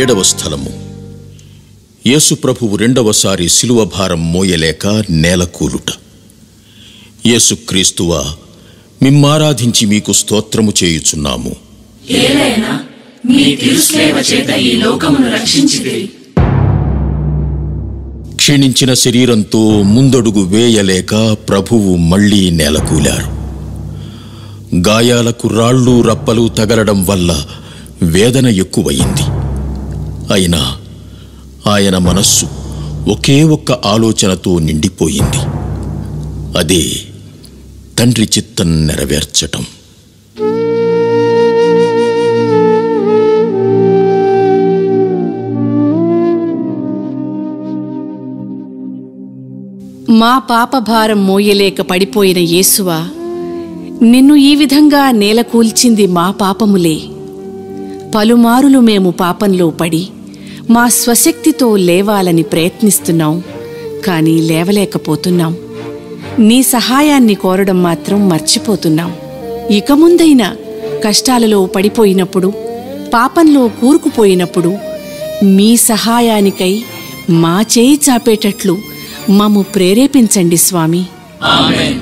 ఏడవ స్థలము. యేసు ప్రభువు రెండవసారి శిలువ భారం మోయలేక నేలకూలుట. యేసుక్రీస్తువా, మిమ్మారాధించి మీకు స్తోత్రము చేయుచున్నాము. ఏలైనా మీ తిరుసేవ చేత ఈ లోకమును రక్షించితిరి. క్షీణించిన శరీరంతో ముందడుగు వేయలేక ప్రభువు మళ్లీ నేలకూలారు. గాయాలకు రాళ్ళు రప్పలు తగలడం వల్ల వేదన ఎక్కువయింది. అయినా ఆయన మనస్సు ఒకే ఒక్క ఆలోచనతో నిండిపోయింది. అదే తండ్రి చిత్తం నెరవేర్చటం. మా పాపభారం మోయలేక పడిపోయిన యేసువా, నిన్ను ఈ విధంగా నేలకూల్చింది మా పాపములే. పలుమారులు మేము పాపంలో పడి మా స్వశక్తితో లేవాలని ప్రయత్నిస్తున్నాం, కానీ లేవలేకపోతున్నాం. నీ సహాయాన్ని కోరడం మాత్రం మర్చిపోతున్నాం. ఇక ముందైనా కష్టాలలో పడిపోయినప్పుడు, పాపంలో కూరుకుపోయినప్పుడు మీ సహాయానికై మా చేయి చాపేటట్లు మమ్ము ప్రేరేపించండి స్వామి. ఆమేన్.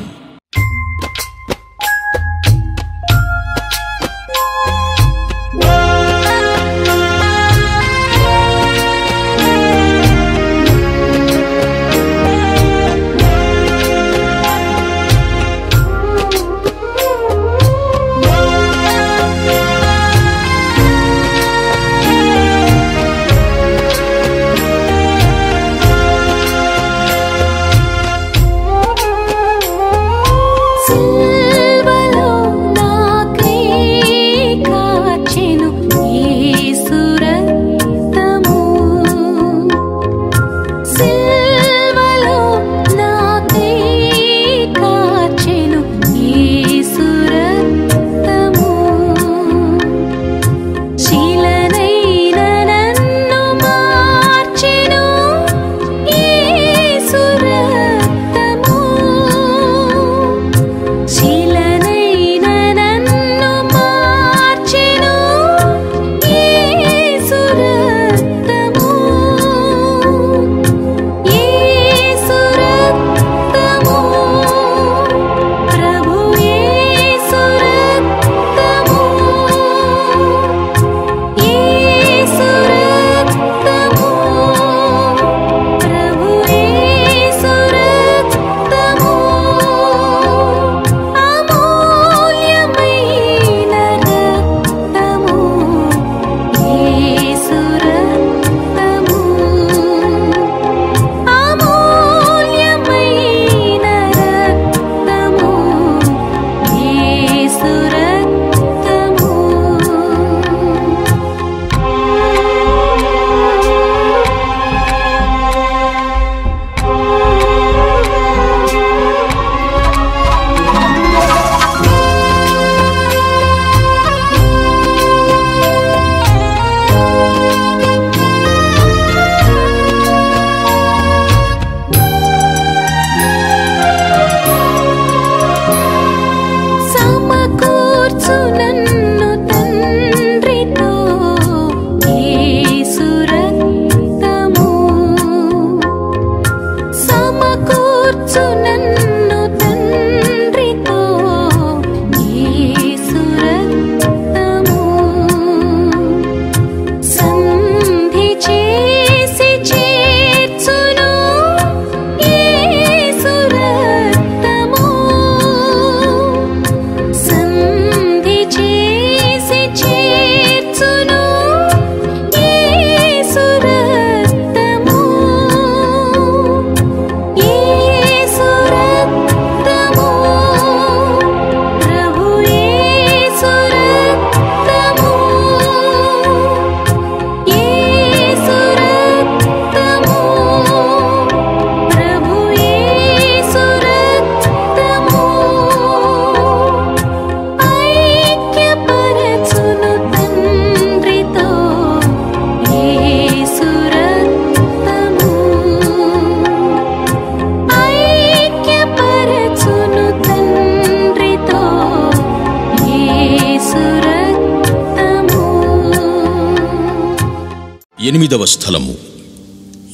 8వ స్థలము.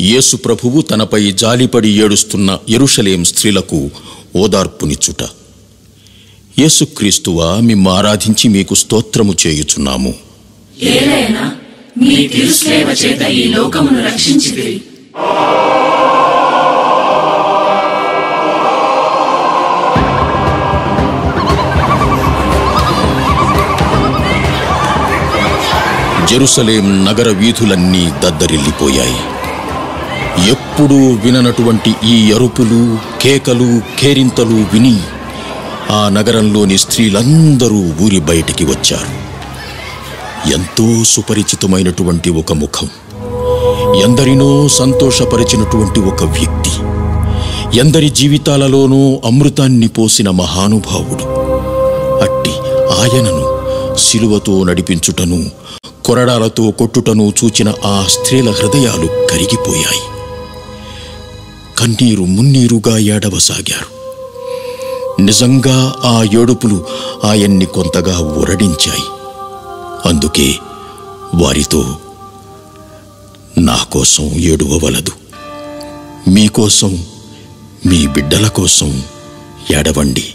యేసు ప్రభువు తనపై జాలిపడి ఏడుస్తున్న యెరూషలేం స్త్రీలకు ఓదార్పునిచ్చుట. యేసుక్రీస్తువా, మిమ్ము ఆరాధించి మీకు స్తోత్రము చేయుచున్నాము. ఏలైనా మీ తిరుసేవ చేత ఈ లోకమును రక్షించితిరి. జెరూసలేం నగర వీధులన్నీ దద్దరిల్లిపోయాయి. ఎప్పుడూ విననటువంటి ఈ అరుపులు, కేకలు, కేరింతలు విని ఆ నగరంలోని స్త్రీలందరూ ఊరి బయటికి వచ్చారు. ఎంతో సుపరిచితమైనటువంటి ఒక ముఖం, ఎందరినో సంతోషపరిచినటువంటి ఒక వ్యక్తి, ఎందరి జీవితాలలోనూ అమృతాన్ని పోసిన మహానుభావుడు, అట్టి ఆయనను శిలువతో నడిపించుటను, కొరడాలతో కొట్టుటను చూచిన ఆ స్త్రీల హృదయాలు కరిగిపోయాయి. కన్నీరు మున్నీరుగా ఏడవసాగారు. నిజంగా ఆ ఏడుపులు ఆయన్ని కొంతగా ఊరడించాయి. అందుకే వారితో, నా కోసం ఏడవవలదు, మీకోసం, మీ బిడ్డల కోసం ఏడవండి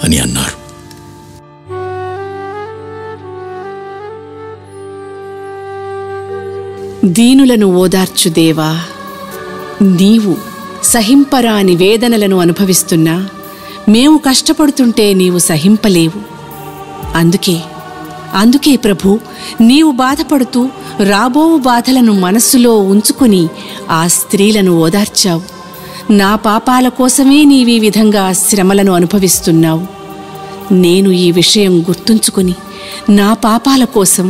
అని అన్నారు. దీనులను ఓదార్చు దేవా, నీవు సహింపరాని వేదనలను అనుభవిస్తున్నా మేము కష్టపడుతుంటే నీవు సహింపలేవు. అందుకే ప్రభు, నీవు బాధపడుతూ రాబోవు బాధలను మనస్సులో ఉంచుకుని ఆ స్త్రీలను ఓదార్చావు. నా పాపాల కోసమే నీవీ విధంగా శ్రమలను అనుభవిస్తున్నావు. నేను ఈ విషయం గుర్తుంచుకుని నా పాపాల కోసం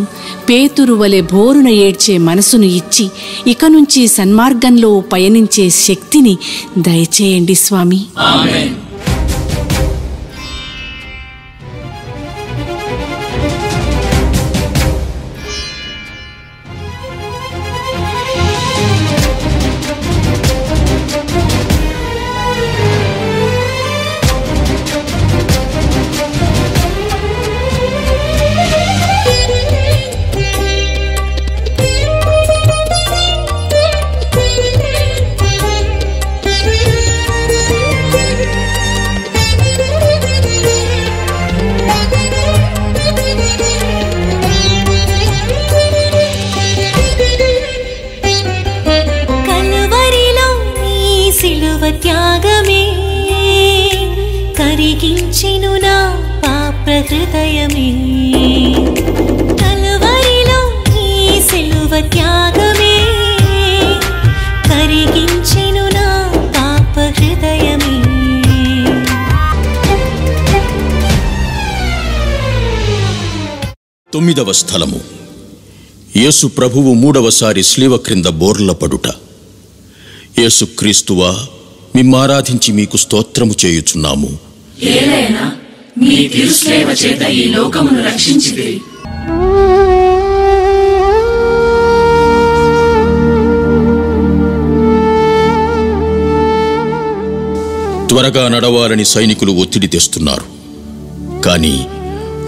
పేతురు వలె బోరున ఏడ్చే మనసును ఇచ్చి ఇక నుంచి సన్మార్గంలో పయనించే శక్తిని దయచేయండి స్వామి. ఆమేన్. త్యాగమే కరిగించెను నా పాప హృదయమే. కల్వరిలో ఈ సిలువ త్యాగమే కరిగించెను నా పాప హృదయమే. 9వ స్థలము. యేసు ప్రభువు 3వసారి శిలువ క్రింద బోర్లపడుట. యేసుక్రీస్తువా, మిమ్మారాధించి మీకు స్తోత్రము చేయుచున్నాము. ఏలైనా మీ తిరుసేవ చేత ఈ లోకమును రక్షించితిరి. త్వరగా నడవాలని సైనికులు ఒత్తిడి తెస్తున్నారు. కానీ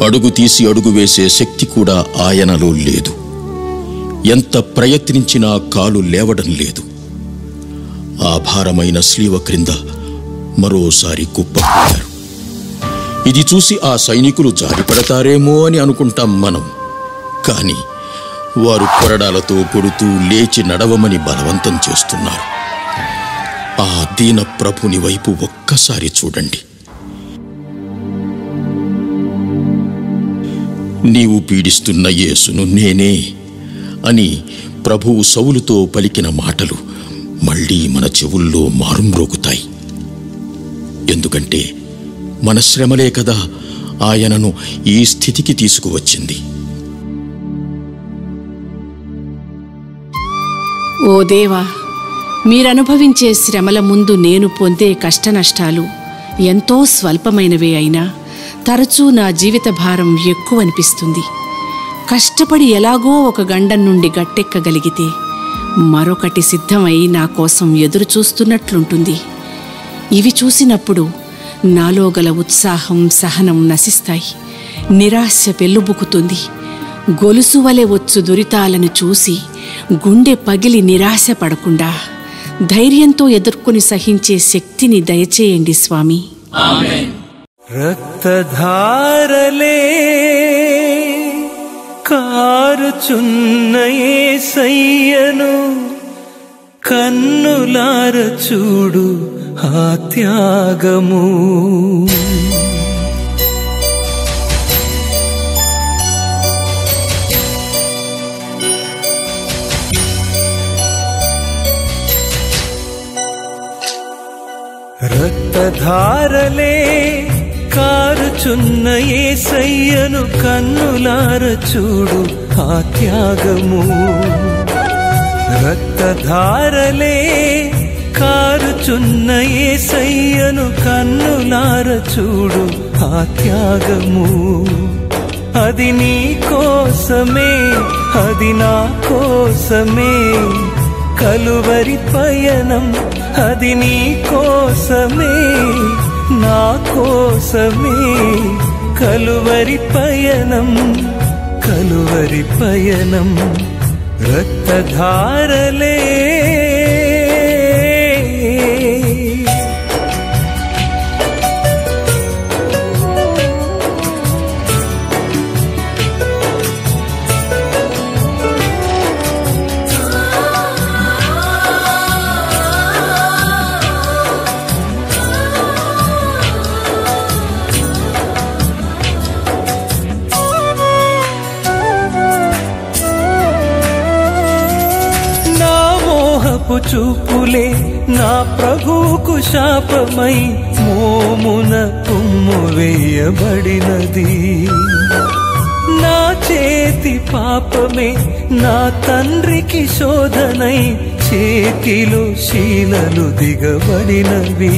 అడుగు తీసి అడుగు వేసే శక్తి కూడా ఆయనలో లేదు. ఎంత ప్రయత్నించినా కాలు లేవడం లేదు. ఆ భారమైన శిలువ క్రింద మరోసారి కుప్పకూలారు. ఇది చూసి ఆ సైనికులు జారిపడతారేమో అని అనుకుంటాం మనం. కానీ వారు కొరడాలతో కొడుతూ లేచి నడవమని బలవంతం చేస్తున్నారు. ఆ దీన ప్రభుని వైపు ఒక్కసారి చూడండి. నీవు పీడిస్తున్న యేసును నేనే అని ప్రభువు సౌలుతో పలికిన మాటలు మళ్ళీ మన చెవుల్లో మారుమ్రోగుతాయి. ఎందుకంటే మన శ్రమలే కదా ఆయనను ఈ స్థితికి తీసుకువచ్చింది. ఓ దేవా, మీరనుభవించే శ్రమల ముందు నేను పొందే కష్టనష్టాలు ఎంతో స్వల్పమైనవే అయినా తరచూ నా జీవిత భారం ఎక్కువనిపిస్తుంది. కష్టపడి ఎలాగో ఒక గండం నుండి గట్టెక్కగలిగితే మరొకటి సిద్ధమై నా కోసం ఎదురు చూస్తున్నట్లుంటుంది. ఇవి చూసినప్పుడు నాలో గల ఉత్సాహం, సహనం నశిస్తాయి. నిరాశ పెళ్ళుబుకుతుంది. గొలుసు వలె వచ్చు దురితాలను చూసి గుండె పగిలి నిరాశ పడకుండా ధైర్యంతో ఎదుర్కొని సహించే శక్తిని దయచేయండి స్వామి. రక్తధారలే కారుచున్న యేసయ్యను కన్నులార చూడు ఆ త్యాగము. రక్తధారలే కారుచున్న యేసయ్యను కన్నులార చూడు ఆ త్యాగము. రక్తధారలే కారుచున్న యేసయ్యను కన్నులార చూడు ఆ త్యాగము. అది నీ కోసమే, అది నా కోసమే కలువరి పయనం. అది నీ కోసమే, నా కోసమే కలువరి పయనం, కలువరి పయనం. రక్తధారలే చూపులే నా ప్రభువుకు శాపమై మోమున తుమ్ము వేయబడినది. నా చేతి పాపమే నా తండ్రికి శోధనై చేతిలో శీలలు దిగబడినవి.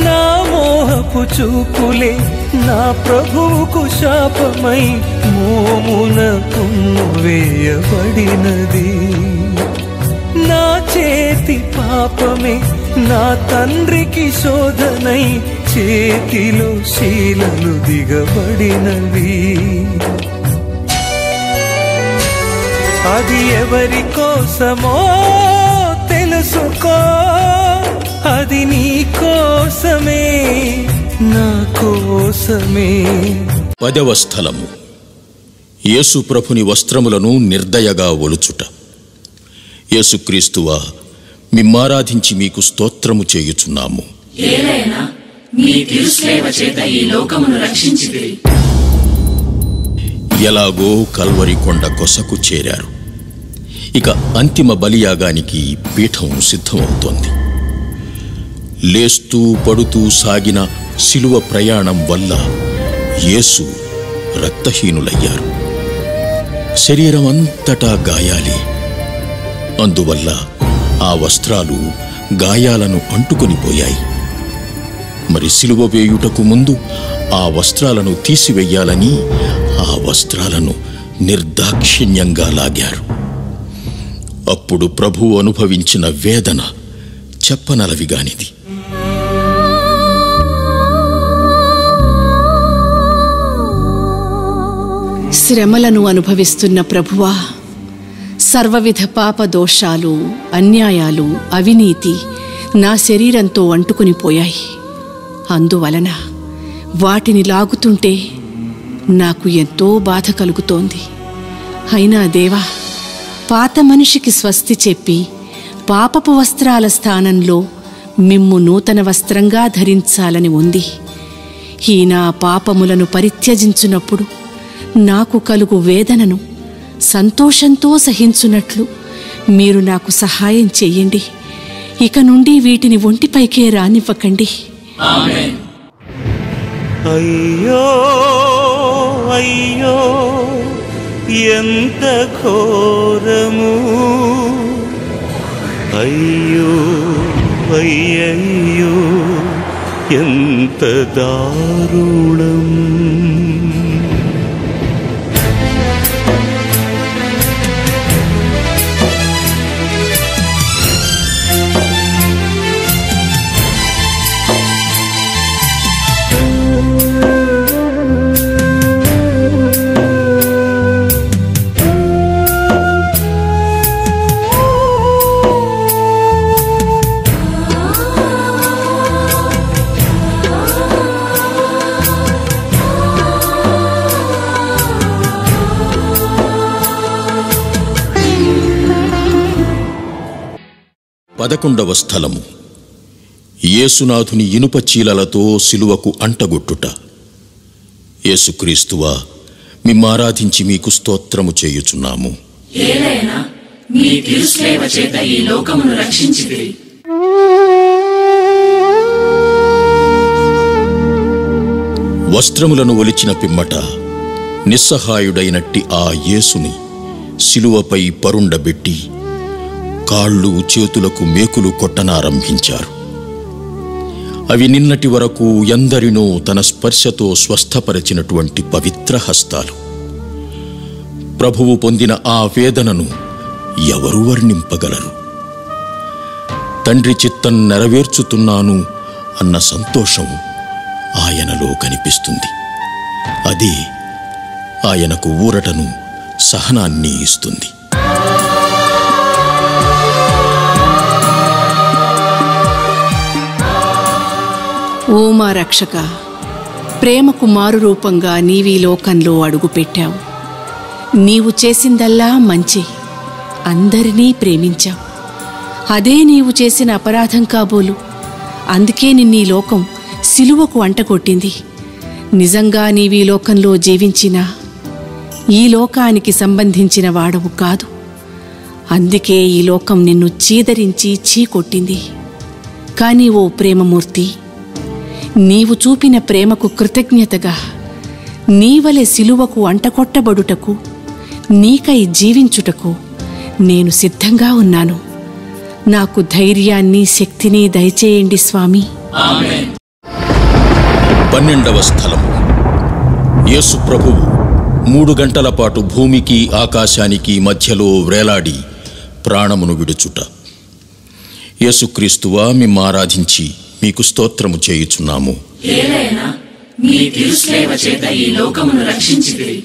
నా మోహపు చూపులే నా ప్రభువుకు శాపమై మోమున తుమ్ము వేయబడినది. నా చేతి పాపమే నా తండ్రికి శోధనై చేతిలో శీలలు దిగబడినవి. అది ఎవరి కోసమో తెలుసుకో, అది నీ కోసమే, నా కోసమే. 10వ స్థలము యేసు ప్రభుని వస్త్రములను నిర్దయగా ఒలుచుట. యేసుక్రీస్తువా, మిమ్మారాధించి మీకు స్తోత్రము చేయుచున్నాము. ఏలైనా మీ తిరుసేవ చేత ఈ లోకమును రక్షించితిరి. ఎలాగో కల్వరి కొండ కొసకు చేరారు. ఇక అంతిమ బలియాగానికి పీఠం సిద్ధమవుతోంది. లేస్తూ పడుతూ సాగిన శిలువ ప్రయాణం వల్ల యేసు రక్తహీనులయ్యారు. శరీరం అంతటా గాయాలే. అందువల్ల ఆ వస్త్రాలు గాయాలను అంటుకొనిపోయాయి. మరి సిలువ వేయుటకు ముందు ఆ వస్త్రాలను తీసివెయ్యాలని ఆ వస్త్రాలను నిర్దాక్షిణ్యంగా లాగారు. అప్పుడు ప్రభువు అనుభవించిన వేదన చెప్పనలవిగానిది. శ్రమలను అనుభవిస్తున్న ప్రభువా, సర్వవిధ పాప దోషాలు, అన్యాయాలు, అవినీతి నా శరీరంతో అంటుకునిపోయాయి. అందువలన వాటిని లాగుతుంటే నాకు ఎంతో బాధ కలుగుతోంది. అయినా దేవా, పాత మనిషికి స్వస్తి చెప్పి పాపపు వస్త్రాల స్థానంలో మిమ్ము నూతన వస్త్రంగా ధరించాలని ఉంది. ఈ నా పాపములను పరిత్యజించునప్పుడు నాకు కలుగు వేదనను సంతోషంతో సహించున్నట్లు మీరు నాకు సహాయం చెయ్యండి. ఇక నుండి వీటిని ఒంటిపైకే రానివ్వకండి. ఆమేన్. అయ్యో అయ్యో ఎంత ఘోరము, అయ్యో అయ్యయ్యో ఎంత దారుణం. 11వ స్థలము. యేసునాథుని ఇనుప చీలలతో సిలువకు అంటగొట్టుట. యేసుక్రీస్తువా, మిమ్మారాధించి మీకు స్తోత్రము చేయుచున్నాము. ఏలైనా మీ తిరుస్లేవ చేత ఈ లోకమును రక్షించితిరి. వస్త్రములను ఒలిచిన పిమ్మట నిస్సహాయుడైనట్టి ఆ యేసుని సిలువపై పరుండబెట్టి కాళ్ళు చేతులకు మేకులు కొట్టనారంభించారు. అవి నిన్నటి వరకు ఎందరినో తన స్పర్శతో స్వస్థపరచినటువంటి పవిత్ర హస్తాలు. ప్రభువు పొందిన ఆ వేదనను ఎవరు వర్ణింపగలరు? తండ్రి చిత్తం నెరవేర్చుతున్నాను అన్న సంతోషం ఆయనలో కనిపిస్తుంది. అదే ఆయనకు ఊరటను, సహనాన్ని ఇస్తుంది. ఓ మా రక్షక, ప్రేమకు మారు రూపంగా నీవీ లోకంలో అడుగుపెట్టావు. నీవు చేసిందల్లా మంచి, అందరినీ ప్రేమించావు. అదే నీవు చేసిన అపరాధం కాబోలు. అందుకే నిన్నీ లోకం సిలువకు అంటకొట్టింది. నిజంగా నీవీ లోకంలో జీవించినా ఈ లోకానికి సంబంధించిన వాడవు కాదు. అందుకే ఈ లోకం నిన్ను చీదరించి చీకొట్టింది. కానీ ఓ ప్రేమమూర్తి, నీవు చూపిన ప్రేమకు కృతజ్ఞతగా నీవలె సిలువకు అంటకొట్టబడుటకు, నీకై జీవించుటకు నేను సిద్ధంగా ఉన్నాను. నాకు ధైర్యాన్ని, శక్తిని దయచేయండి స్వామి. 12వ స్థలము. యేసు ప్రభువు 3 గంటల పాటు భూమికి ఆకాశానికి మధ్యలో వ్రేలాడి ప్రాణమును విడుచుట. యేసుక్రీస్తువా, మిమ్మారాధించి మీకు స్తోత్రము చేయుచున్నాము. ఏలైనా మీ తిరుస్లేవ చేత ఈ లోకమును రక్షించితిరి.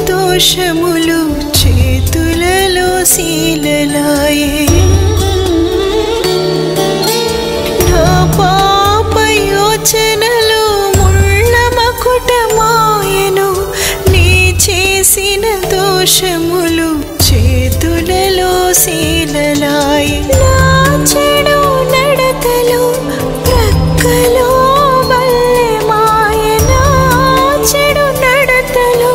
దోషములు చేతులలో శీలలాయే నా పాప యోచనలు ముళ్ళ మకుటమాయను నీ చేసిన దోషములు చేతులలో శీలలాయే నా చెడు నడతలు ప్రక్కలో బల్లెమాయ నా చెడు నడతలు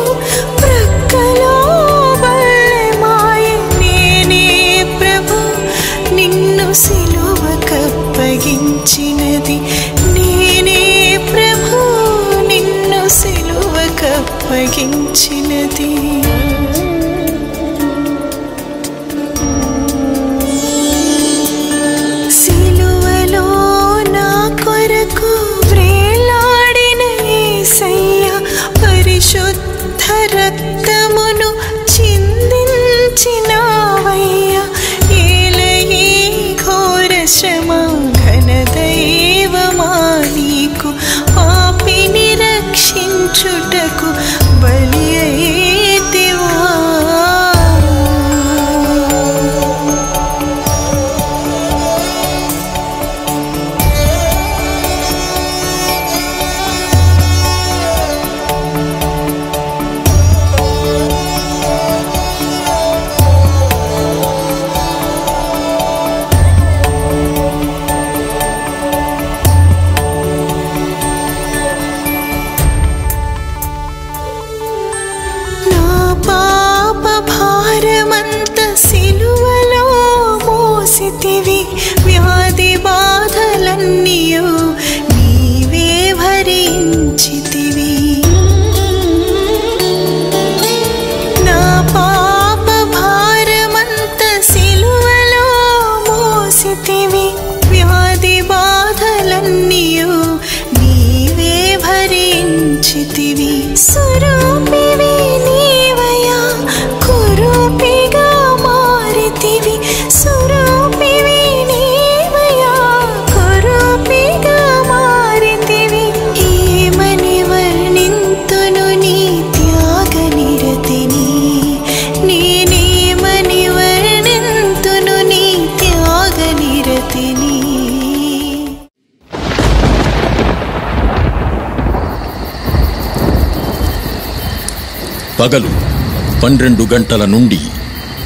పగలు 12 గంటల నుండి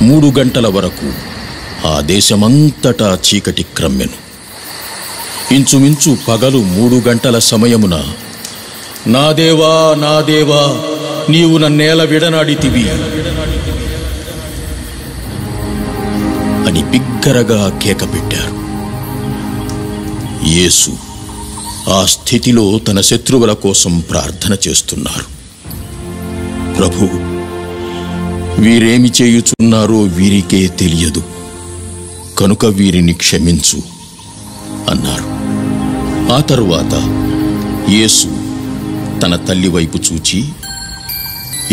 3 గంటల వరకు ఆ దేశమంతటా చీకటి క్రమ్మెను. ఇంచుమించు పగలు 3 గంటల సమయమున, నా దేవా, నా దేవా, నీవు నన్నేల విడనాడితివి అని బిగ్గరగా కేక పెట్టారు. యేసు ఆ స్థితిలో తన శత్రువుల కోసం ప్రార్థన చేస్తున్నారు. ప్రభు, వీరేమి చేయుచున్నారో వీరికే తెలియదు, కనుక వీరిని క్షమించు అన్నారు. ఆ తరువాత యేసు తన తల్లి వైపు చూచి,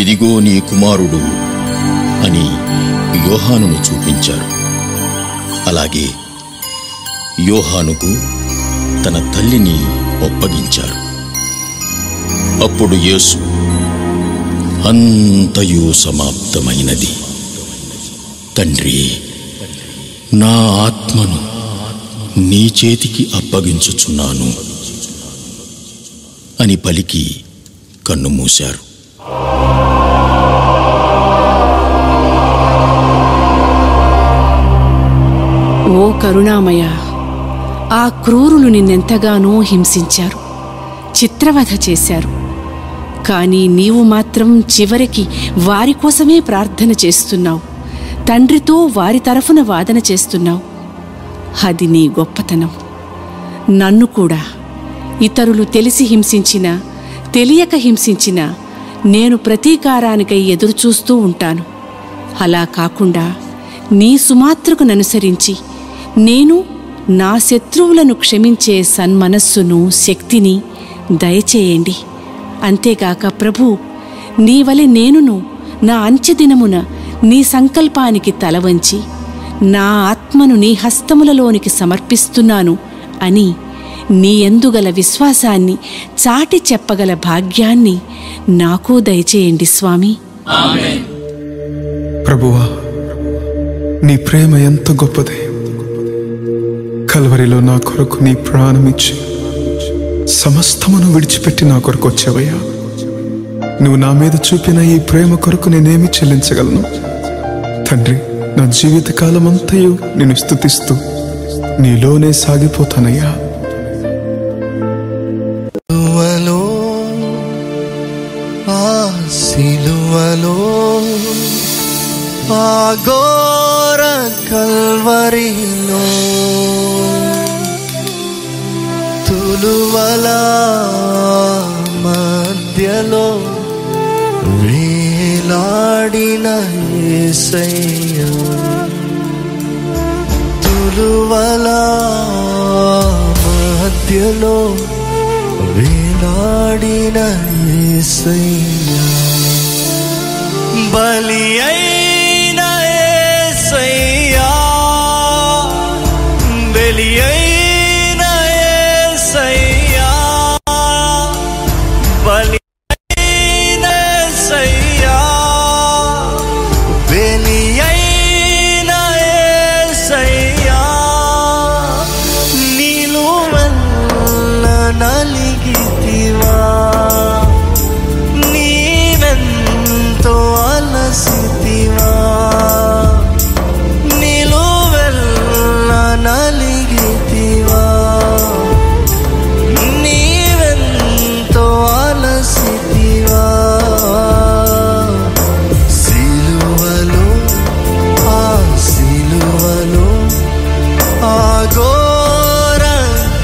ఇదిగో నీ కుమారుడు అని యోహానును చూపించారు. అలాగే యోహానుకు తన తల్లిని ఒప్పగించారు. అప్పుడు యేసు, అంతయు సమాప్తమైనది, తండ్రి, నా ఆత్మను నీ చేతికి అప్పగించుచున్నాను అని పలికి కన్ను మూశారు. ఓ కరుణామయ, ఆ క్రూరులు నిన్నెంతగానో హింసించారు, చిత్రవధ చేశారు. కానీ నీవు మాత్రం చివరికి వారి కోసమే ప్రార్థన చేస్తున్నావు, తండ్రితో వారి తరఫున వాదన చేస్తున్నావు. అది నీ గొప్పతనం. నన్ను కూడా ఇతరులు తెలిసి హింసించినా తెలియక హింసించినా నేను ప్రతీకారానికై ఎదురుచూస్తూ ఉంటాను. అలా కాకుండా నీ సుమాత్రకుననుసరించి నేను నా శత్రువులను క్షమించే సన్మనస్సును, శక్తిని దయచేయండి. అంతేగాక ప్రభు, నీవలె నేనును నా అంచెదినమున నీ సంకల్పానికి తలవంచి నా ఆత్మను నీ హస్తములలోనికి సమర్పిస్తున్నాను అని నీ యందుగల విశ్వాసాన్ని చాటి చెప్పగల భాగ్యాన్ని నాకు దయచేయండి స్వామి. ప్రభువా, నీ ప్రేమ ఎంత గొప్పదే. కల్వరిలో నా కొరకు నీ ప్రాణమిచ్చి సమస్తమును విడిచిపెట్టి నా కొరకు వచ్చావయ్యా. నువ్వు నా మీద చూపిన ఈ ప్రేమ కొరకు నేనేమి చెల్లించగలను? తండ్రి, నా జీవితకాలం అంతయు నేను స్తుతిస్తూ నీలోనే సాగిపోతానయ్యా. సిలువలో ఆ ఘోర కల్వరిలో తులువల మధ్యలో వేలాడిన యేసయ్య, తులువల మధ్యలో వేలాడిన యేసయ్య, బలి అయిన యేసయ్యా, బలి అయిన యేసయ్యా, బలి అయిన యేసయ్యా, బలి అయిన యేసయ్యా, నిలువెల్ల నలిగితివా, నీవెంతో అలసితివా, నిలువెల్ల నలిగితివా, నీవెంతో అలసితివా. సిలువలో ఆ సిలువలో ఆ ఘోర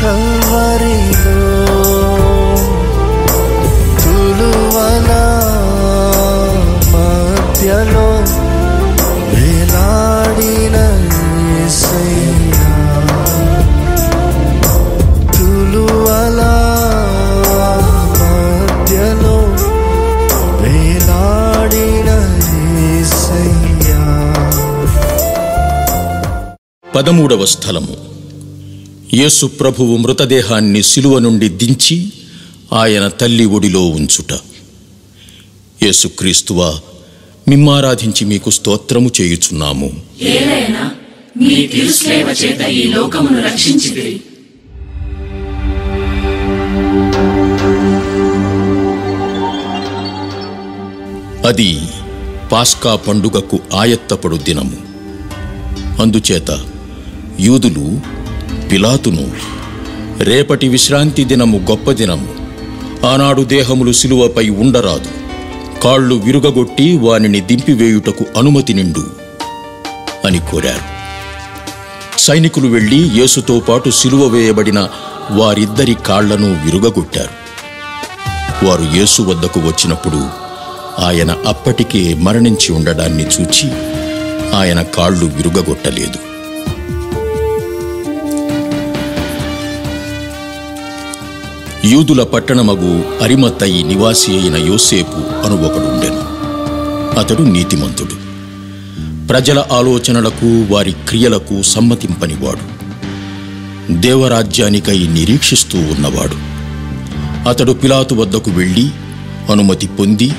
కల్వరిలో తులువల మధ్యలో వేలాడిన యేసయ్యా, తులువల మధ్యలో వేలాడిన యేసయ్యా. 13వ స్థలము. యేసు ప్రభువు మృతదేహాన్ని శిలువ నుండి దించి ఆయన తల్లి ఒడిలో ఉంచుట. యేసుక్రీస్తువా, మిమ్మారాధించి మీకు స్తోత్రము చేయుచున్నాము. ఏలైనా మీ తిరుస్లేవ చేత ఈ లోకమును రక్షించితిరి. అది పాస్కా పండుగకు ఆయత్తపడు దినము. అందుచేత యూదులు పిలాతును, రేపటి విశ్రాంతి దినము గొప్ప దినము, ఆనాడు దేహములు సిలువపై ఉండరాదు, కాళ్ళు విరుగగొట్టి వానిని దింపివేయుటకు అనుమతి నిండు అని కోరారు. సైనికులు వెళ్లి యేసుతో పాటు సిలువ వేయబడిన వారిద్దరి కాళ్లను విరుగగొట్టారు. వారు యేసు వద్దకు వచ్చినప్పుడు ఆయన అప్పటికే మరణించి ఉండడాన్ని చూచి ఆయన కాళ్ళు విరుగగొట్టలేదు. యూదుల పట్టణమగు అరిమత్తయి నివాసి అయిన యోసేపు అను ఒకడుండెను. అతడు నీతిమంతుడు, ప్రజల ఆలోచనలకు వారి క్రియలకు సమ్మతింపనివాడు, దేవరాజ్యానికై నిరీక్షిస్తూ ఉన్నవాడు. అతడు పిలాతు వద్దకు వెళ్లి అనుమతి పొంది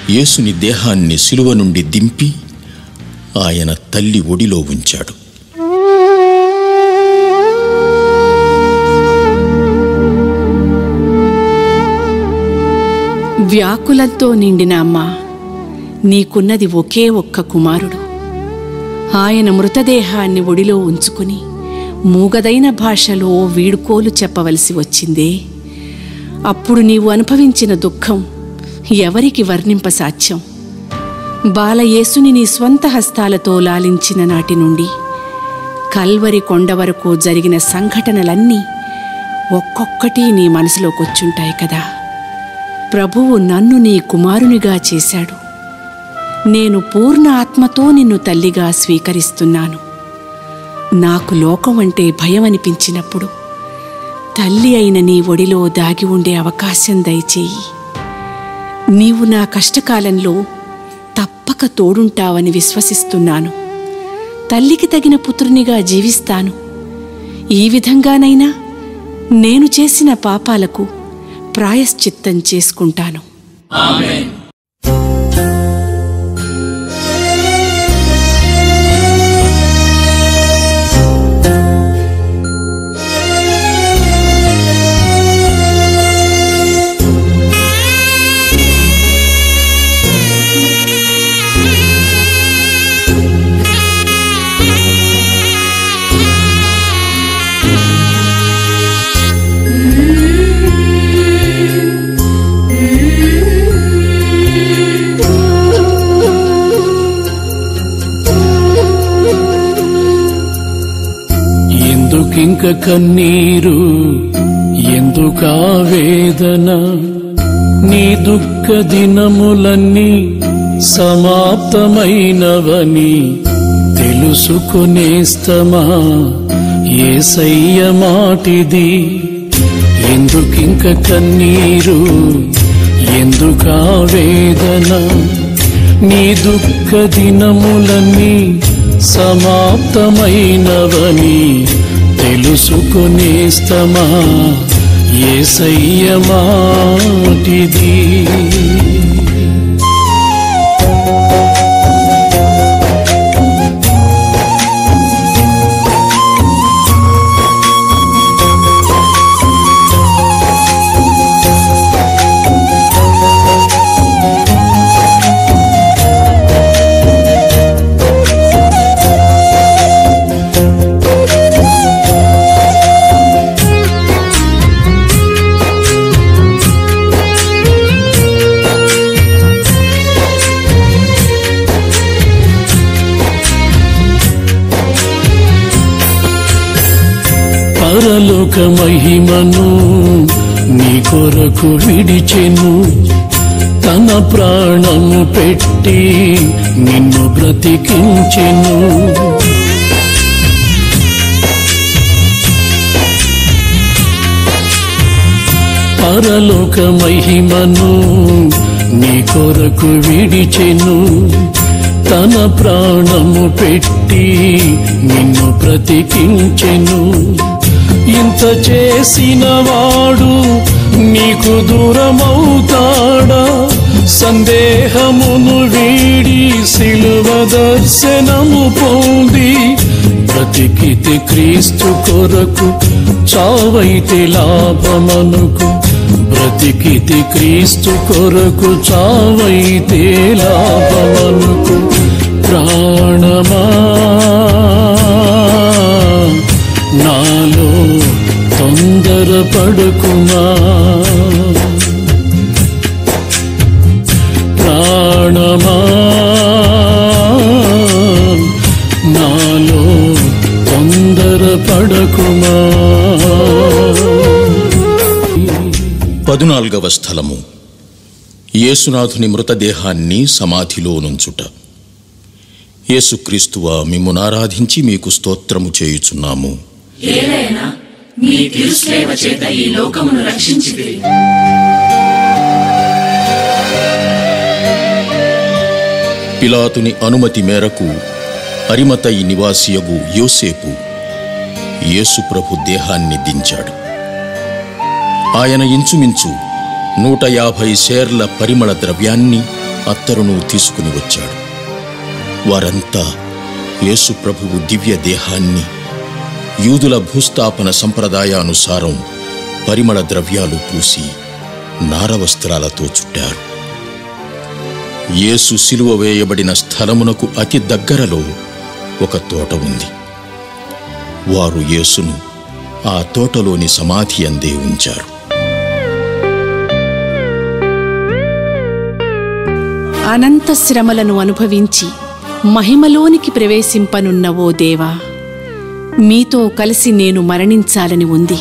యేసుని దేహాన్ని సిలువ నుండి దింపి ఆయన తల్లి ఒడిలో ఉంచాడు. వ్యాకులంతో నిండిన అమ్మా, నీకున్నది ఒకే ఒక్క కుమారుడు. ఆయన మృతదేహాన్ని ఒడిలో ఉంచుకుని మూగదైన భాషలో వీడుకోలు చెప్పవలసి వచ్చిందే. అప్పుడు నీవు అనుభవించిన దుఃఖం ఎవరికి వర్ణింపసాధ్యం? బాలయేసుని నీ స్వంత హస్తాలతో లాలించిన నాటి నుండి కల్వరి కొండ వరకు జరిగిన సంఘటనలన్నీ ఒక్కొక్కటి నీ మనసులోకొచ్చుంటాయి కదా. ప్రభువు నన్ను నీ కుమారునిగా చేశాడు. నేను పూర్ణ ఆత్మతో నిన్ను తల్లిగా స్వీకరిస్తున్నాను. నాకు లోకం అంటే భయం అనిపించినప్పుడు తల్లి అయిన నీ ఒడిలో దాగి ఉండే అవకాశం దయచేయి. నీవు నా కష్టకాలంలో తప్పక తోడుంటావని విశ్వసిస్తున్నాను. తల్లికి తగిన పుత్రునిగా జీవిస్తాను. ఈ విధంగానైనా నేను చేసిన పాపాలకు ప్రాయశ్చిత్తం చేసుకుంటాను. ఆమేన్. ఎందుకింక కన్నీరు, ఎందుకా వేదన? నీ దుఃఖ దినములన్నీ సమాప్తమైనవని తెలుసుకొనేస్తమా, యేసయ్య మాటిది. ఎందుకింక కన్నీరు, ఎందుకా వేదన? నీ దుఃఖ దినములన్నీ సమాప్తమైనవని తెలుసుకొనేస్తమా, యేసయ్య మాటిది. పరలోక మహిమను నీ కొరకు విడిచెను, తన ప్రాణము పెట్టి నిన్ను బ్రతికించెను. పరలోక మహిమను నీ కొరకు విడిచెను, తన ప్రాణము పెట్టి నిన్ను బ్రతికించెను. ఇంత చేసిన వాడు నీకు దూరమవుతాడా? సందేహమును వీడి సిలువ దర్శనము పొంది బ్రతికితే క్రీస్తు కొరకు, చావైతే లాభమనుకు బ్రతికితి క్రీస్తు కొరకు చావైతే లాభమనుకు ప్రాణమా నాలో తొందరపడుకుమా ప్రాణమా నాలో తొందరపడకుమా. 14వ స్థలము యేసునాథుని మృతదేహాన్ని సమాధిలో నుంచుట. యేసుక్రీస్తువా, మిమ్మును ఆరాధించి మీకు స్తోత్రము చేయుచున్నాము. ఏలైనా మీ తిరుసేవ చేత ఈ లోకమును రక్షించితిరి. పిలాతుని అనుమతి మేరకు అరిమతై నివాసియగు యోసేపు యేసుప్రభు దేహాన్ని దించాడు. ఆయన ఇంచుమించు 150 సేర్ల పరిమళ ద్రవ్యాన్ని, అత్తరును తీసుకుని వచ్చాడు. వారంతా యేసుప్రభువు దివ్య దేహాన్ని యూదుల భూస్థాపన సంప్రదాయానుసారం పరిమళ ద్రవ్యాలు పూసి నారవస్త్రాలతో చుట్టారు. యేసు సిలువ వేయబడిన స్థలమునకు అతి దగ్గరలో ఒక తోట ఉంది. వారు యేసును ఆ తోటలోని సమాధి అందే ఉంచారు. అనంత శ్రమలను అనుభవించి మహిమలోనికి ప్రవేశింపనున్న ఓ దేవా, మీతో కలిసి నేను మరణించాలని ఉంది.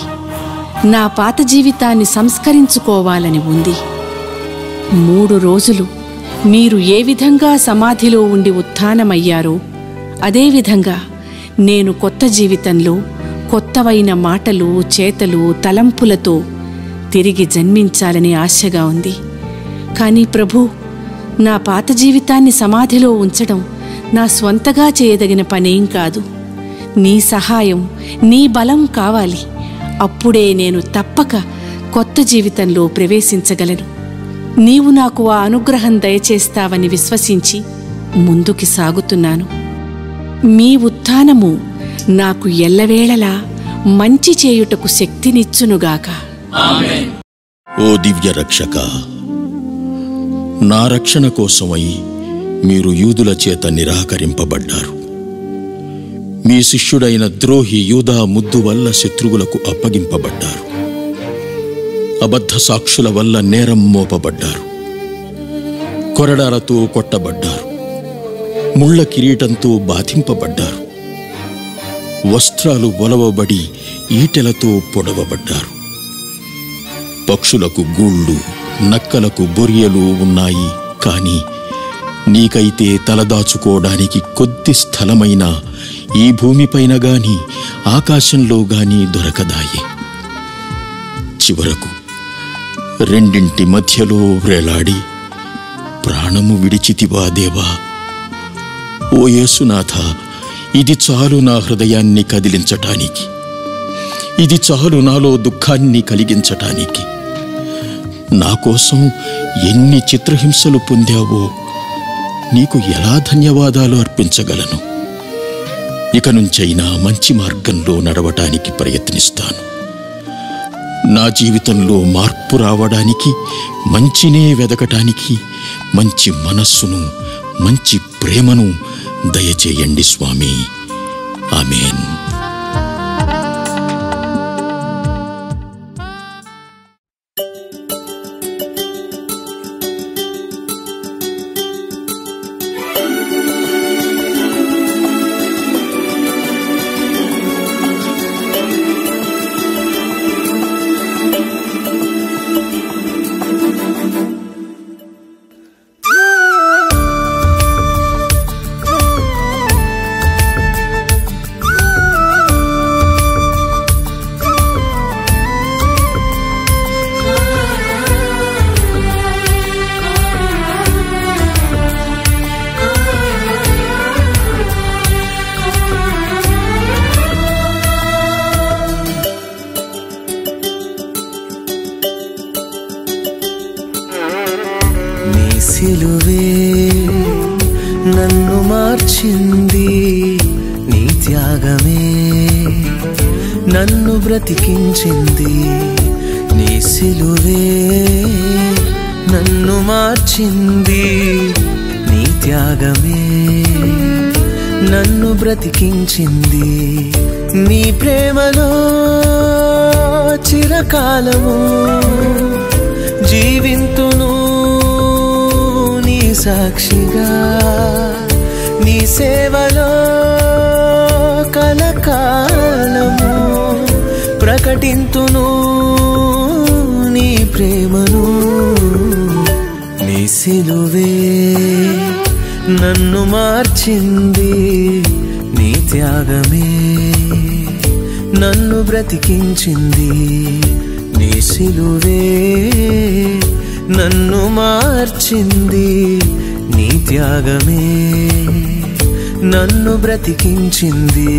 నా పాత జీవితాన్ని సంస్కరించుకోవాలని ఉంది. 3 రోజులు మీరు ఏ విధంగా సమాధిలో ఉండి ఉత్థానమయ్యారో అదేవిధంగా నేను కొత్త జీవితంలో కొత్తవైన మాటలు, చేతలు, తలంపులతో తిరిగి జన్మించాలని ఆశగా ఉంది. కానీ ప్రభూ, నా పాత జీవితాన్ని సమాధిలో ఉంచడం నా స్వంతగా చేయదగిన పనేం కాదు. నీ సహాయం, నీ బలం కావాలి. అప్పుడే నేను తప్పక కొత్త జీవితంలో ప్రవేశించగలను. నీవు నాకు ఆ అనుగ్రహం దయచేస్తావని విశ్వసించి ముందుకి సాగుతున్నాను. మీ ఉత్థానము నాకు ఎల్లవేళలా మంచి చేయుటకు శక్తినిచ్చునుగాక. ఆమేన్. ఓ దివ్య రక్షక, నా రక్షణ కోసమై మీరు యూదుల చేత నిరాకరింపబడ్డారు. మీ శిష్యుడైన ద్రోహి యూదా ముద్దు వల్ల శత్రువులకు అప్పగింపబడ్డారు. అబద్ధ సాక్షుల వల్ల నేరం మోపబడ్డారు. కొరడాలతో కొట్టబడ్డారు. ముళ్ళ కిరీటంతో బాధింపబడ్డారు. వస్త్రాలు ఒలవబడి ఈటెలతో పొడవబడ్డారు. పక్షులకు గూళ్ళు, నక్కలకు బొరియలు ఉన్నాయి. కాని నీకైతే తలదాచుకోవడానికి కొద్ది స్థలమైనా ఈ భూమిపైన గాని ఆకాశంలో గాని దొరకదాయే. చివరకు రెండింటి మధ్యలో వ్రేలాడి ప్రాణము విడిచితివా దేవా. ఓ యేసునాథ, ఇది చాలు నా హృదయాన్ని కదిలించటానికి. ఇది చాలు నాలో దుఃఖాన్ని కలిగించటానికి. నా కోసం ఎన్ని చిత్రహింసలు పొందావో నీకు ఎలా ధన్యవాదాలు అర్పించగలను. ఇక నుంచైనా మంచి మార్గంలో నడవటానికి ప్రయత్నిస్తాను. నా జీవితంలో మార్పు రావడానికి, మంచినే వెదకటానికి మంచి మనస్సును, మంచి ప్రేమను దయచేయండి స్వామి. ఆమేన్. సిలువే నన్ను మార్చింది, నీ త్యాగమే నన్ను బ్రతికించింది. నీ సిలువే నన్ను మార్చింది నీ త్యాగమే, నన్ను బ్రతికించింది నీ ప్రేమలో చిరకాలము జీవింతును నీ సాక్షిగా, నీ సేవలో కలకాలము ప్రకటింతును నీ ప్రేమను. నీ సిలువే నన్ను మార్చింది నీ త్యాగమే, నన్ను బ్రతికించింది నీ సిలువే, నన్ను మార్చింది నీ త్యాగమే, నన్ను బ్రతికించింది.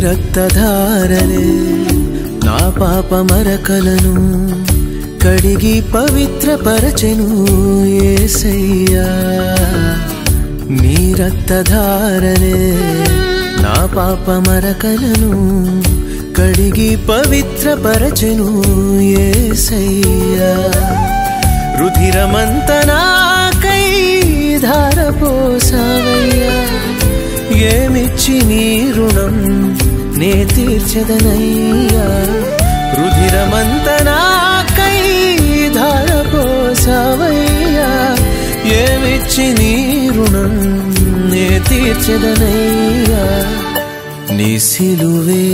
రక్తధారలే నా పాప మరకలను కడిగి పవిత్రపరచెను యేసయ్యా. నీ రక్తధారలే నా పాప మరకలను కడిగి పవిత్రపరచెను యేసయ్యా. రుధిరమంత నాకై ధారపోసావయ్యా, ఏమిచ్చి నీ రుణం నే తీర్చెదనయ్యా. రుధిరమంత నాకై ధారపోసావయ్యా, ఏమిచ్చి నీ రుణం నే తీర్చెదనయ్యా. నీ సిలువే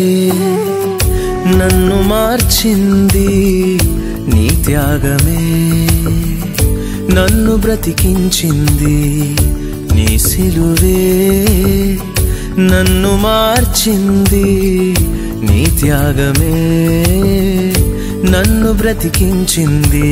నన్ను మార్చింది నీ త్యాగమే, నన్ను బ్రతికించింది నీ సిలువే, నన్ను మార్చింది నీ త్యాగమే, నన్ను బ్రతికించింది.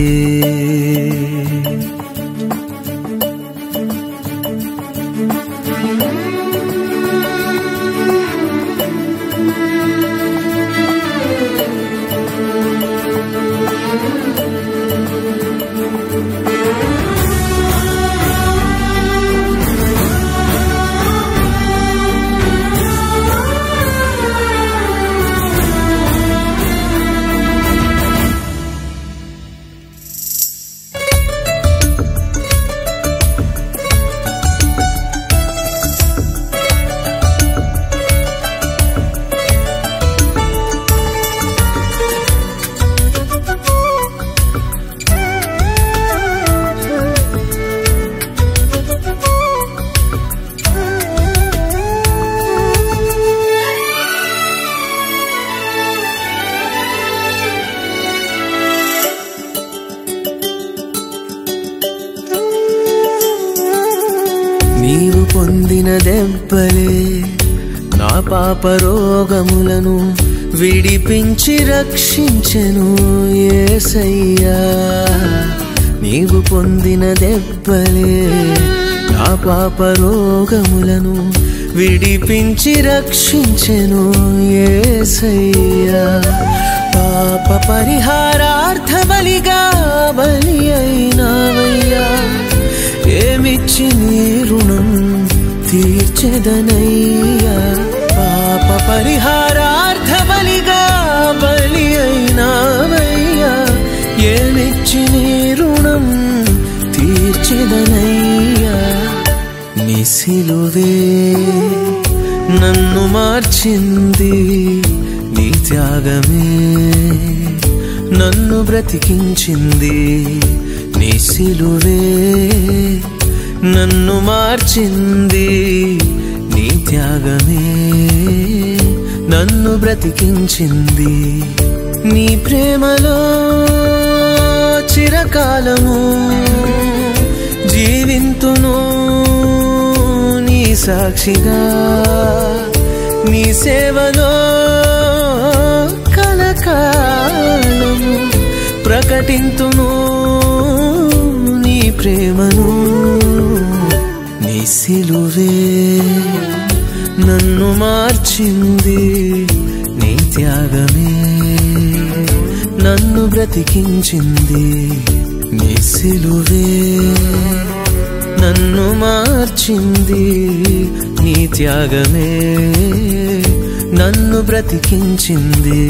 నీవు పొందిన దెబ్బలే నా పాప రోగములను విడిపించి రక్షించెను యేసయ్యా. నీవు పొందిన దెబ్బలే నా పాప రోగములను విడిపించి రక్షించెను యేసయ్యా. పాప పరిహారార్థ బలిగా బలి అయినావయ్యా, ఏమిచ్చి నీ రుణం తీర్చెదనయ్యా. పాప పరిహారార్థ బలిగా బలి అయినావయ్యా, ఏమిచ్చి నీ రుణం తీర్చెదనయ్యా. నీ సిలువే నన్ను మార్చింది నీ త్యాగమే, నన్ను బ్రతికించింది నీ సిలువే, నన్ను మార్చింది నీ త్యాగమే, నన్ను బ్రతికించింది. నీ ప్రేమలో చిరకాలము జీవింతును నీ సాక్షిగా. నీ సేవలో కలకాలము ప్రకటింతును నీ ప్రేమను. నీ సిలువే నన్ను మార్చింది, నీ త్యాగమే నన్ను బ్రతికించింది. నీ సిలువే నన్ను మార్చింది, నీ త్యాగమే నన్ను బ్రతికించింది.